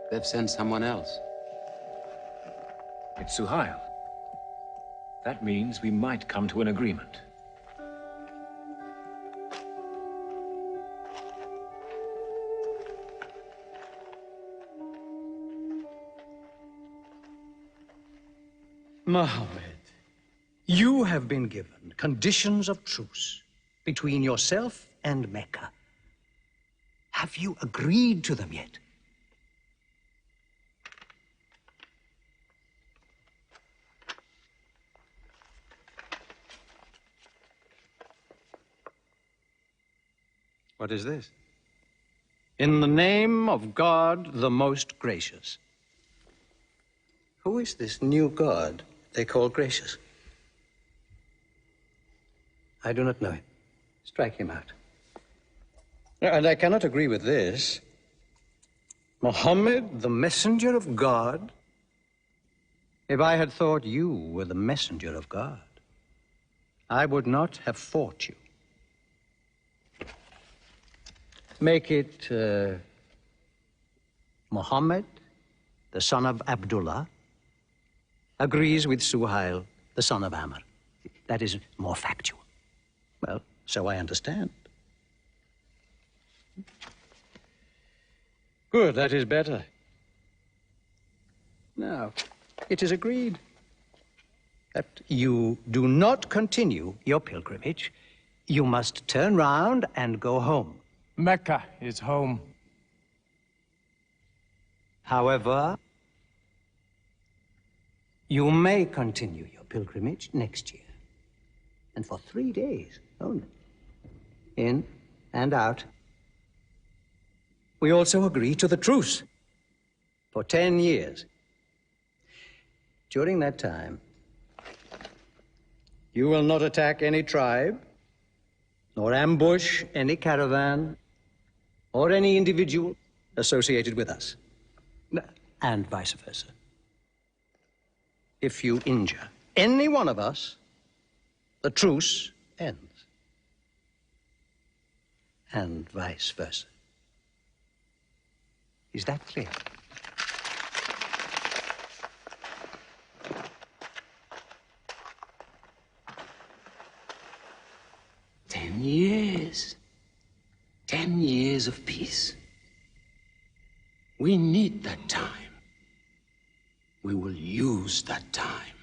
They've sent someone else.
It's Suhail. That means we might come to an agreement.
Muhammad, you have been given conditions of truce between yourself and Mecca. Have you agreed to them yet? What is this? In the name of God, the most gracious. Who is this new God they call gracious? I do not know him. Strike him out. And I cannot agree with this. Muhammad, the messenger of God? If I had thought you were the messenger of God, I would not have fought you. Make it Muhammad, the son of Abdullah, agrees with Suhail, the son of Amr. That is more factual. Well, so I understand. Good, that is better. Now, it is agreed that you do not continue your pilgrimage. You must turn round and go home.
Mecca is home.
However, you may continue your pilgrimage next year. And for 3 days only. In and out. We also agreed to the truce for 10 years. During that time, you will not attack any tribe, nor ambush any caravan, or any individual associated with us, and vice versa. If you injure any one of us, the truce ends, and vice versa. Is that clear?
"10 years. 10 years of peace. We need that time. We will use that time."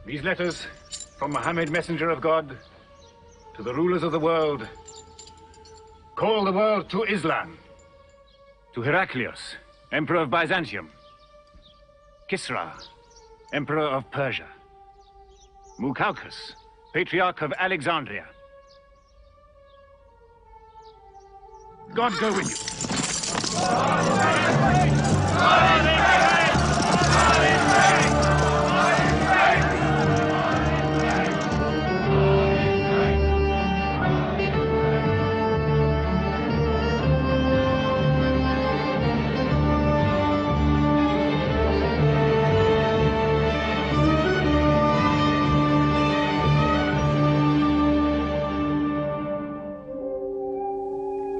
These letters from Muhammad, messenger of God, to the rulers of the world. Call the world to Islam. To Heraclius, Emperor of Byzantium. Kisra, Emperor of Persia. Mukaukis, Patriarch of Alexandria. God go with you.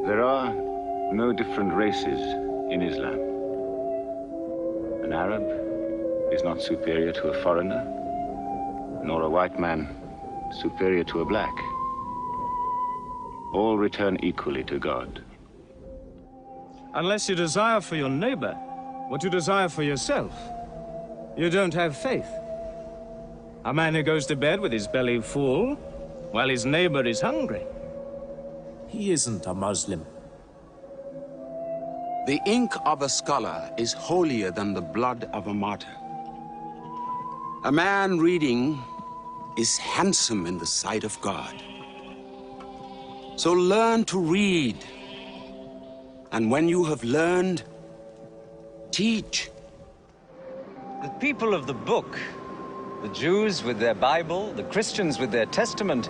There are no different races in Islam. An Arab is not superior to a foreigner, nor a white man superior to a black. All return equally to God.
Unless you desire for your neighbor what you desire for yourself, you don't have faith. A man who goes to bed with his belly full while his neighbor is hungry.
He isn't a Muslim.
The ink of a scholar is holier than the blood of a martyr. A man reading is handsome in the sight of God. So learn to read. And when you have learned, teach.
The people of the book, the Jews with their Bible, the Christians with their Testament,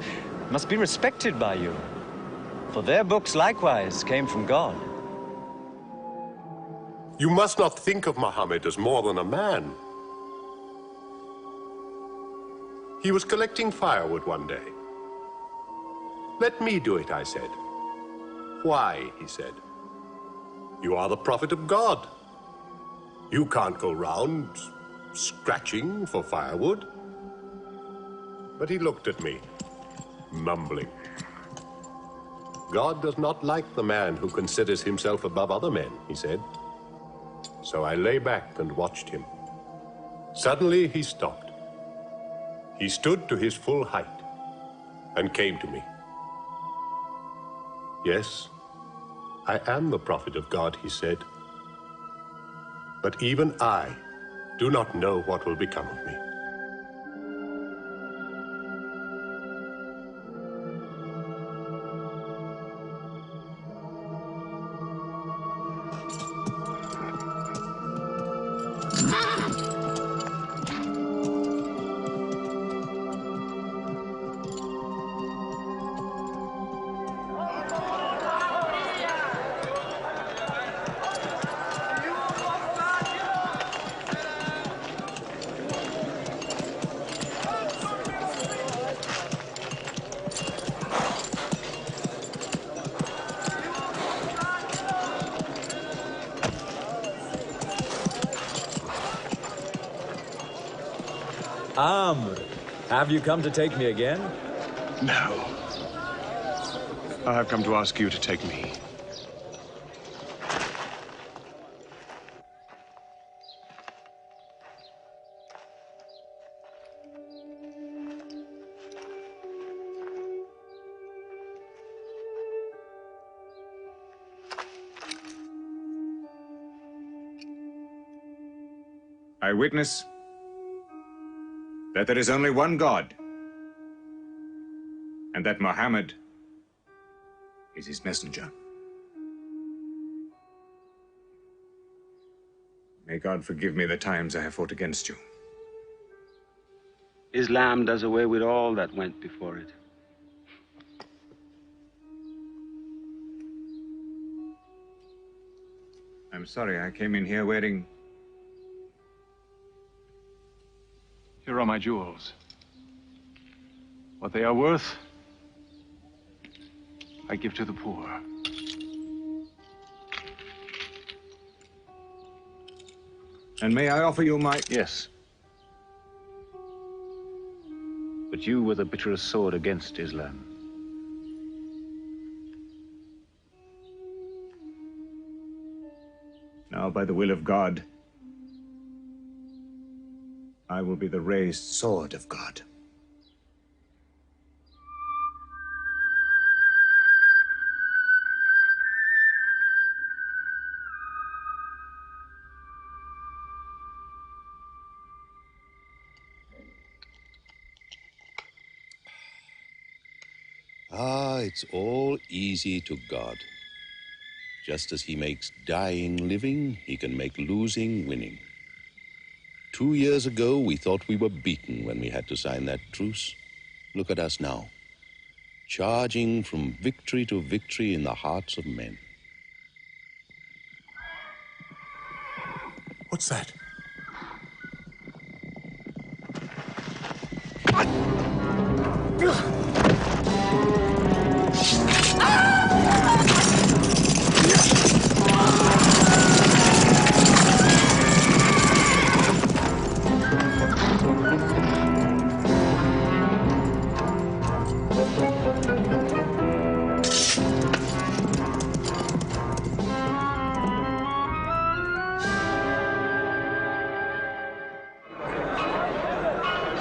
must be respected by you. For their books likewise came from God.
You must not think of Muhammad as more than a man. He was collecting firewood one day. "Let me do it," I said. "Why?" he said. "You are the prophet of God. You can't go round scratching for firewood." But he looked at me, mumbling. "God does not like the man who considers himself above other men," he said. So I lay back and watched him. Suddenly he stopped. He stood to his full height and came to me. "Yes, I am the prophet of God," he said. "But even I do not know what will become of me."
Amr, have you come to take me again?
No. I have come to ask you to take me.
I witness that there is only one God, and that Muhammad is his messenger. May God forgive me the times I have fought against you.
Islam does away with all that went before it.
I'm sorry, I came in here wearing...
Here are my jewels. What they are worth, I give to the poor.
And may I offer you my...
Yes. But you were the bitterest sword against Islam.
Now, by the will of God, I will be the raised sword of God.
Ah, it's all easy to God. Just as he makes dying living, he can make losing winning. 2 years ago, we thought we were beaten when we had to sign that truce. Look at us now, charging from victory to victory in the hearts of men.
What's that?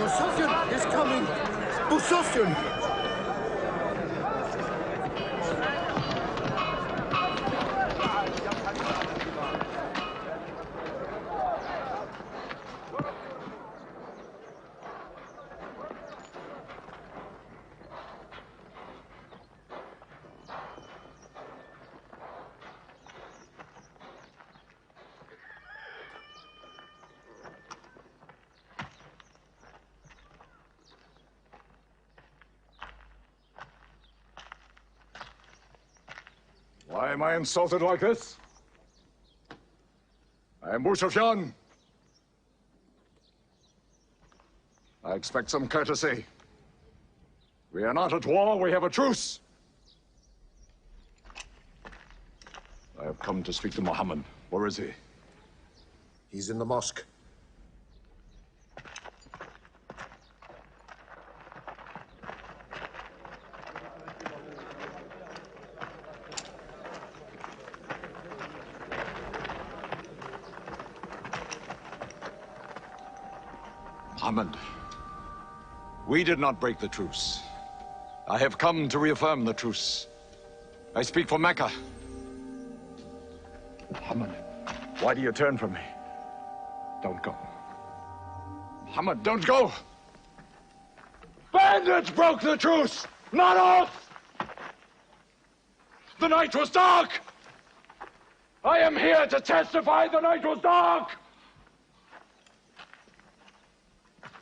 Busofyan is coming! Busofyan!
Why am I insulted like this? I am Busofyan. I expect some courtesy. We are not at war, we have a truce. I have come to speak to Muhammad. Where is he?
He's in the mosque.
Muhammad, we did not break the truce. I have come to reaffirm the truce. I speak for Mecca. Muhammad, why do you turn from me? Don't go. Muhammad, don't go! Bandits broke the truce, not us! The night was dark! I am here to testify the night was dark!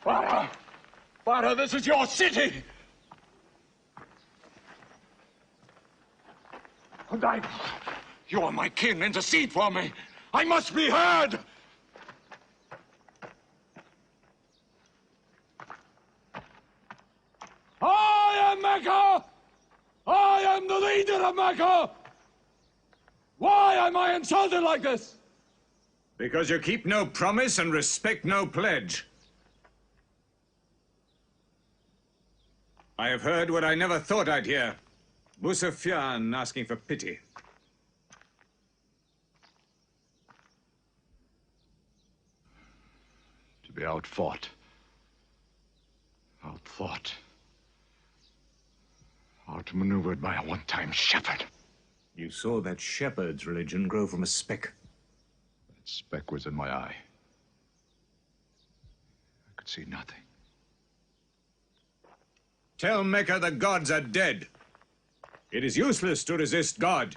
Farah! Farah, this is your city! And you are my kin, intercede for me! I must be heard! I am Mecca! I am the leader of Mecca! Why am I insulted like this? Because you keep no promise and respect no pledge. I have heard what I never thought I'd hear. Busofyan asking for pity. To be outfought, outthought, outmaneuvered by a one-time shepherd. You saw that shepherd's religion grow from a speck. That speck was in my eye. see nothing.
Tell Mecca the gods are dead. It is useless to resist God.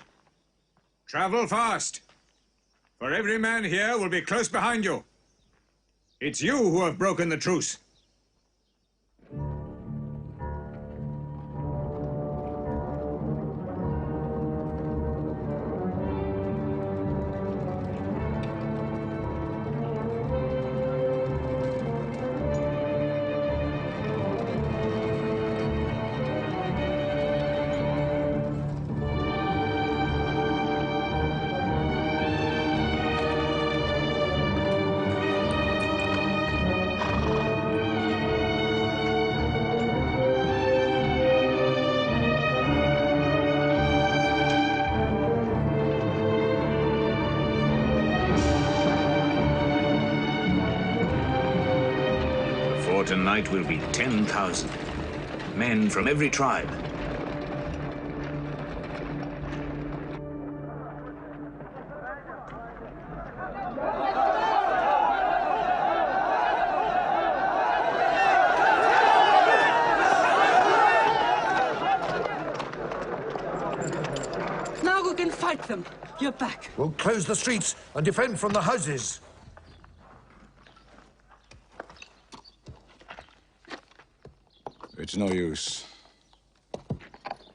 Travel fast, for every man here will be close behind you. It's you who have broken the truce.
Tonight will be 10,000 men from every tribe.
Now we can fight them. You're back.
We'll close the streets and defend from the houses.
It's no use.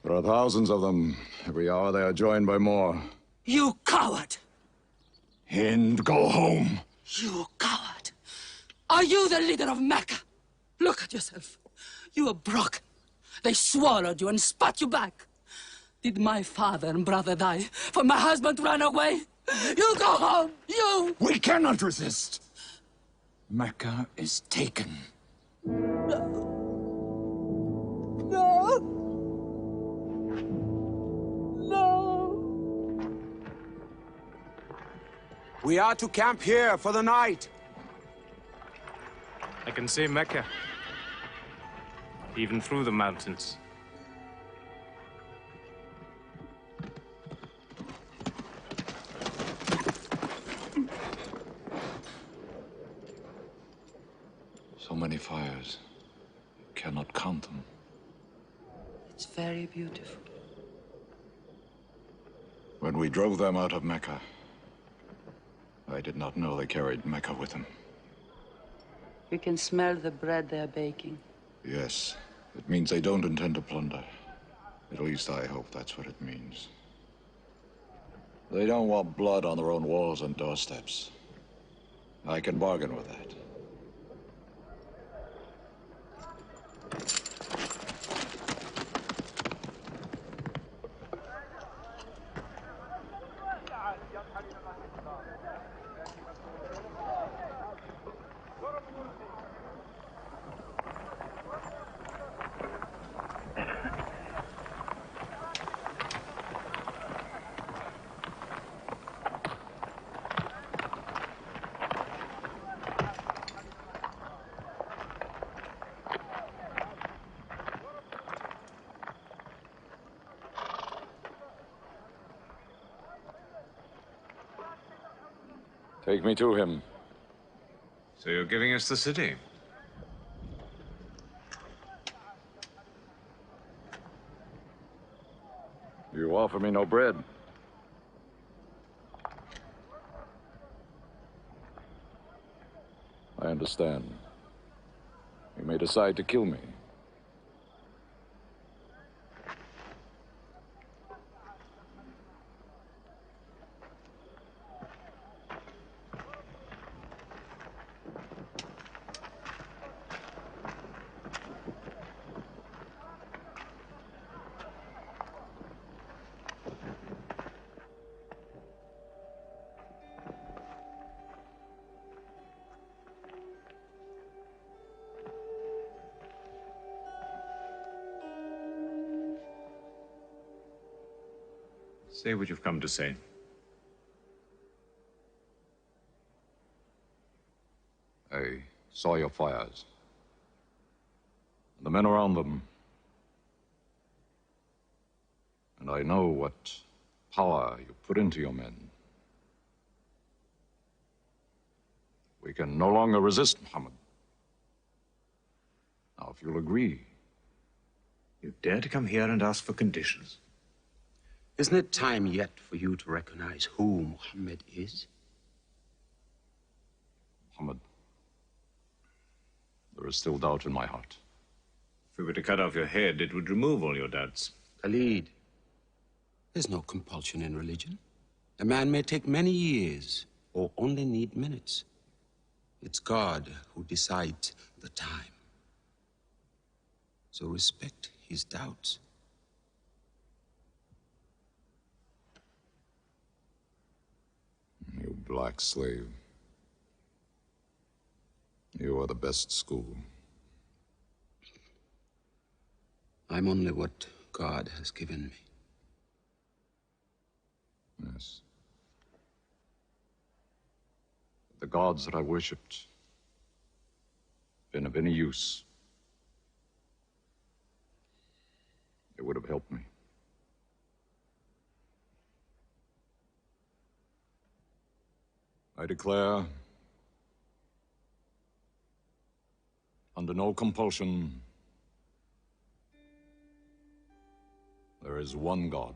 There are thousands of them. Every hour they are joined by more.
You coward!
Hind, go home.
You coward! Are you the leader of Mecca? Look at yourself. You are broken. They swallowed you and spat you back. Did my father and brother die for my husband to run away? You go home, you!
We cannot resist. Mecca is taken.
No.
We are to camp here for the night.
I can see Mecca, even through the mountains.
So many fires. You cannot count them.
It's very beautiful.
When we drove them out of Mecca, I did not know they carried Mecca with them.
You can smell the bread they're baking.
Yes, it means they don't intend to plunder. At least I hope that's what it means. They don't want blood on their own walls and doorsteps. I can bargain with that. Take me to him.
So you're giving us the city?
You offer me no bread. I understand. You may decide to kill me.
Say what you've come to say.
I saw your fires. The men around them. And I know what power you put into your men. We can no longer resist Muhammad.
Now, if you'll agree, you dare to come here and ask for conditions.
Isn't it time yet for you to recognize who Muhammad is?
Muhammad, there is still doubt in my heart.
If we were to cut off your head, it would remove all your doubts.
Khalid, there's no compulsion in religion. A man may take many years or only need minutes. It's God who decides the time. So respect his doubts.
You black slave. You are the best school.
I'm only what God has given me.
Yes. The gods that I worshipped been of any use, they would have helped me. I declare, under no compulsion, there is one God.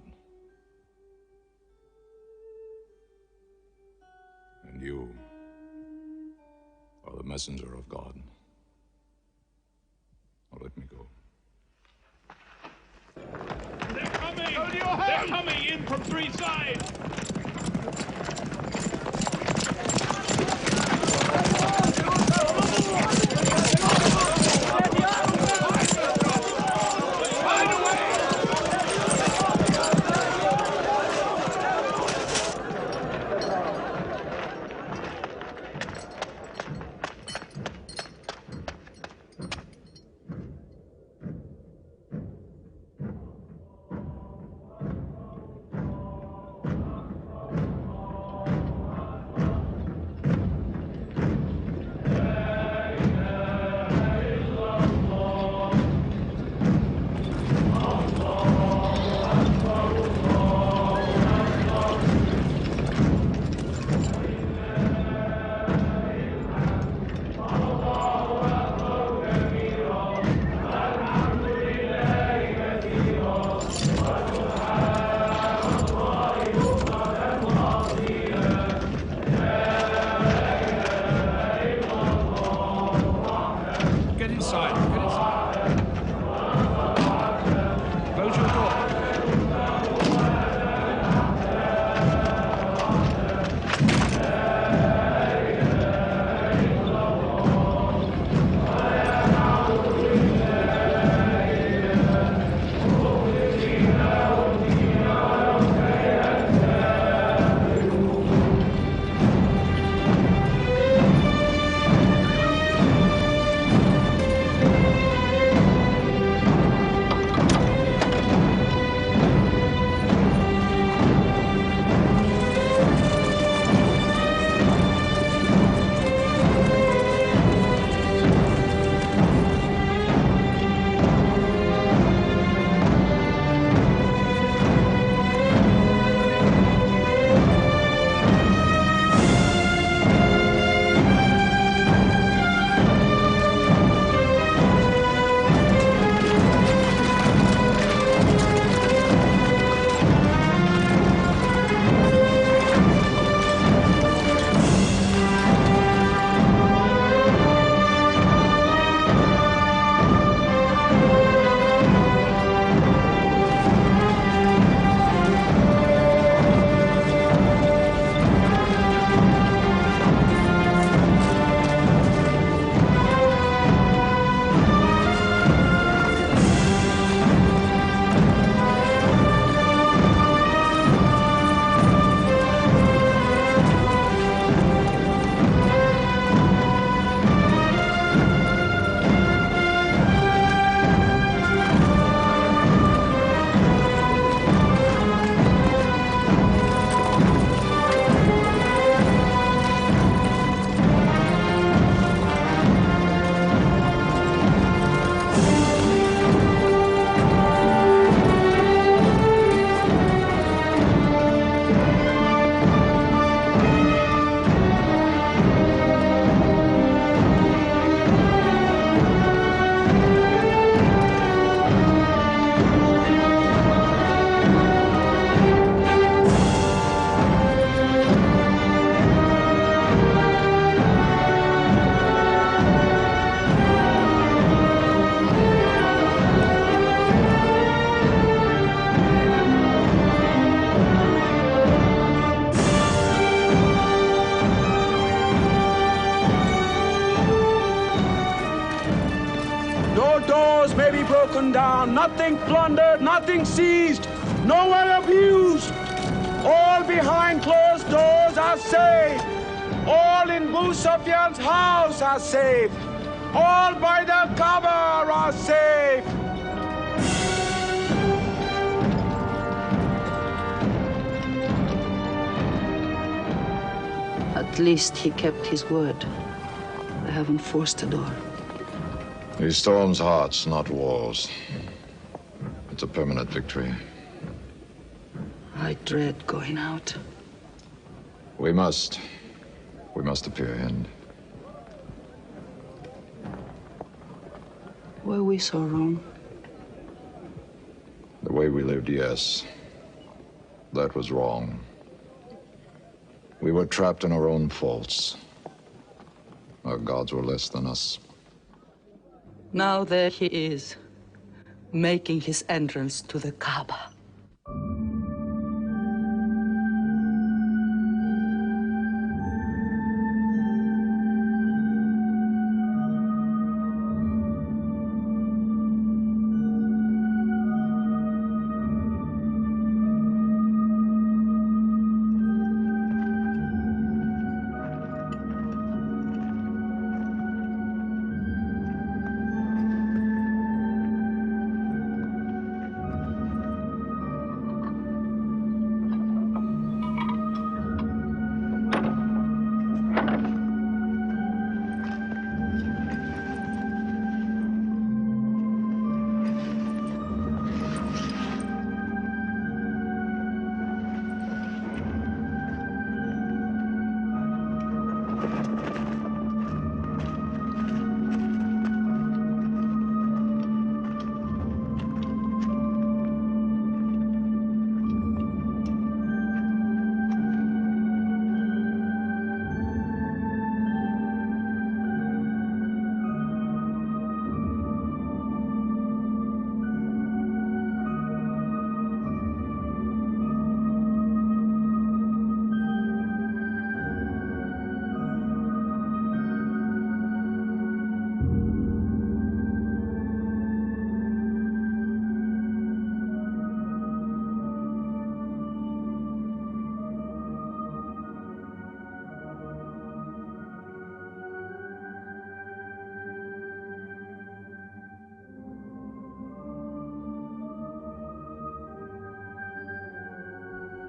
And you are the messenger of God. Now let me go.
They're coming! They're coming in from three sides!
taken down, nothing plundered, nothing seized, no one abused. All behind closed doors are safe. All in Abu Sufyan's house are safe. All by the Kaaba are safe.
At least he kept his word. They haven't forced a door.
He storms hearts, not walls. It's a permanent victory.
I dread going out.
We must. We must appear and
Were we so wrong?
the way we lived, yes. That was wrong. We were trapped in our own faults. Our gods were less than us.
Now there he is, making his entrance to the Kaaba.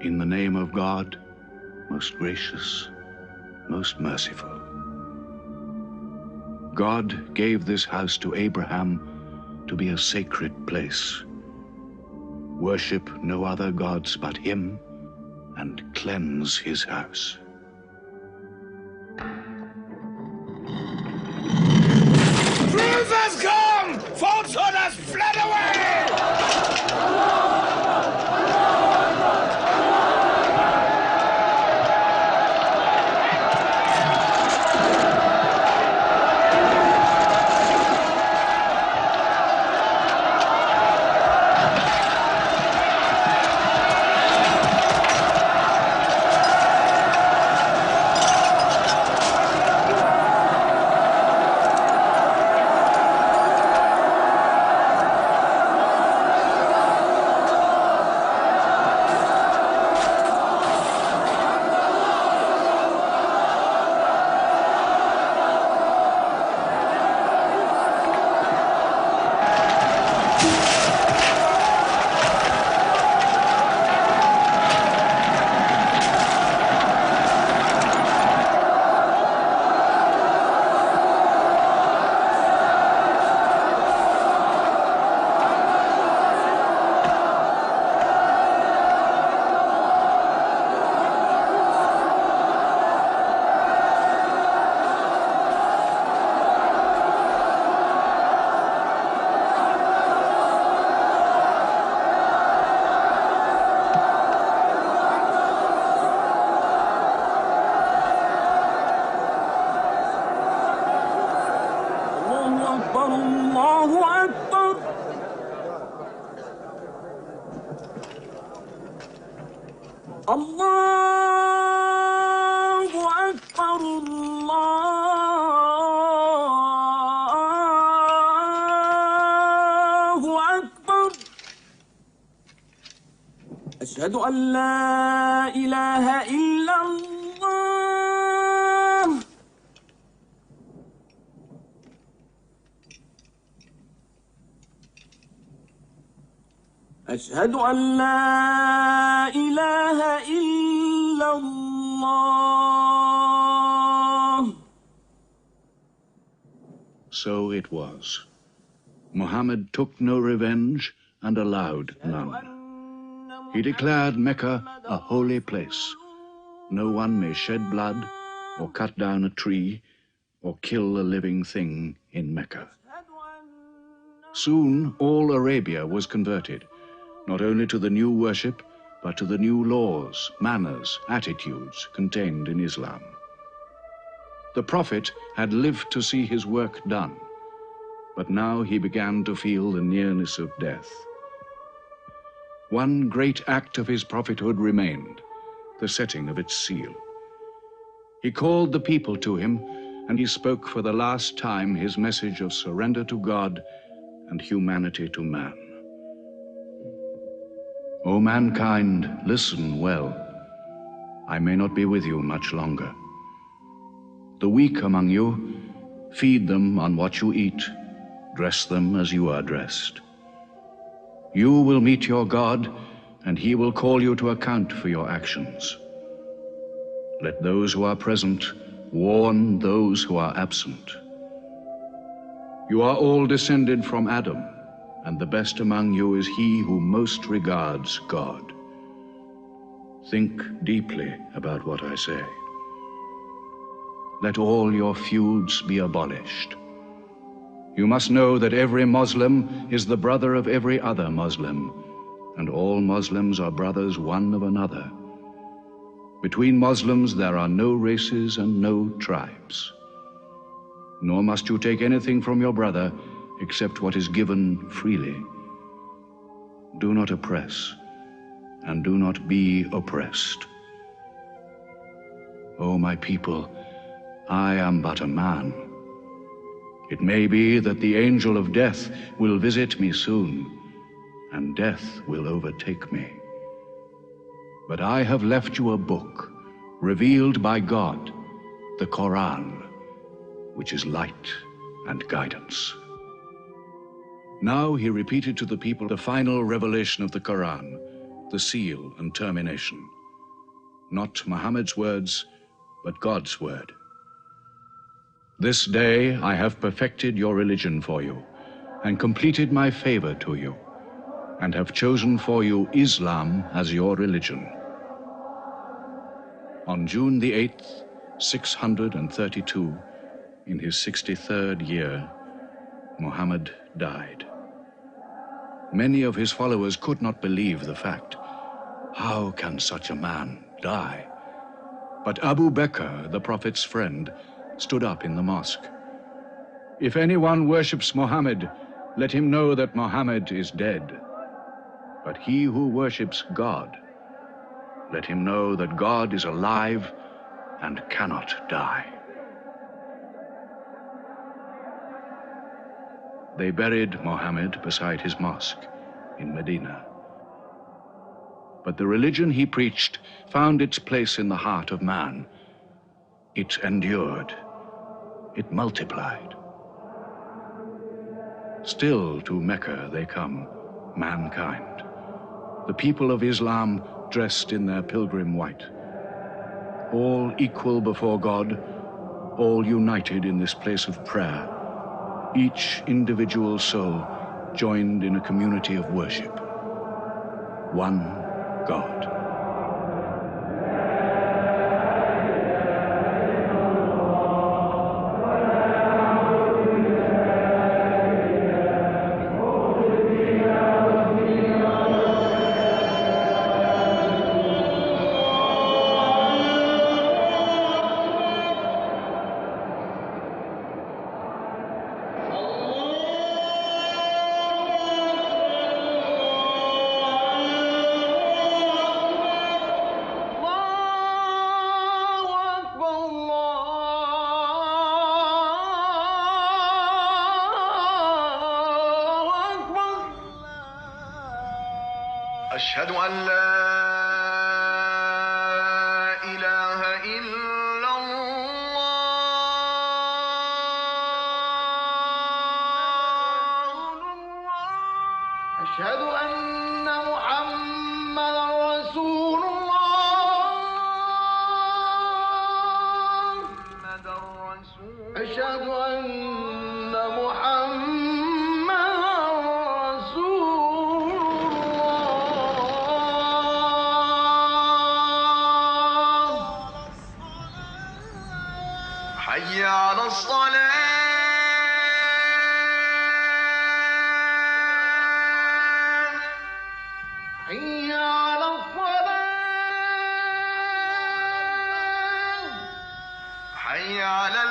In the name of God, most gracious, most merciful. God gave this house to Abraham to be a sacred place. Worship no other gods but him, and cleanse his house.
Truth has come! Falsehood has fled away!
أشهد أن لا إله إلا الله. أشهد أن لا إله إلا الله.
So it was. Muhammad took no revenge and allowed none. He declared Mecca a holy place. No one may shed blood or cut down a tree or kill a living thing in Mecca. Soon all Arabia was converted, not only to the new worship, but to the new laws, manners, attitudes contained in Islam. The Prophet had lived to see his work done, but now he began to feel the nearness of death. One great act of his prophethood remained, the setting of its seal. He called the people to him, and he spoke for the last time his message of surrender to God and humanity to man. O mankind, listen well. I may not be with you much longer. The weak among you, feed them on what you eat, dress them as you are dressed. You will meet your God, and he will call you to account for your actions. Let those who are present warn those who are absent. You are all descended from Adam, and the best among you is he who most regards God. Think deeply about what I say. Let all your feuds be abolished. You must know that every Muslim is the brother of every other Muslim, and all Muslims are brothers one of another. Between Muslims there are no races and no tribes. Nor must you take anything from your brother except what is given freely. Do not oppress, and do not be oppressed. O my people, I am but a man. It may be that the angel of death will visit me soon, and death will overtake me. But I have left you a book, revealed by God, the Quran, which is light and guidance. Now he repeated to the people the final revelation of the Quran, the seal and termination. Not Muhammad's words, but God's word. This day I have perfected your religion for you, and completed my favor to you, and have chosen for you Islam as your religion. On June the 8th, 632, in his 63rd year, Muhammad died. Many of his followers could not believe the fact. How can such a man die? But Abu Bakr, the Prophet's friend, stood up in the mosque. If anyone worships Muhammad, let him know that Muhammad is dead. But he who worships God, let him know that God is alive and cannot die. They buried Muhammad beside his mosque in Medina. But the religion he preached found its place in the heart of man. It endured. It multiplied. Still to Mecca they come, mankind. The people of Islam dressed in their pilgrim white. All equal before God, all united in this place of prayer. Each individual soul joined in a community of worship. One God.
أشهد أن لا
أشهد أن محمدا رسول الله حي على الصلاة حي على الصلاة حي على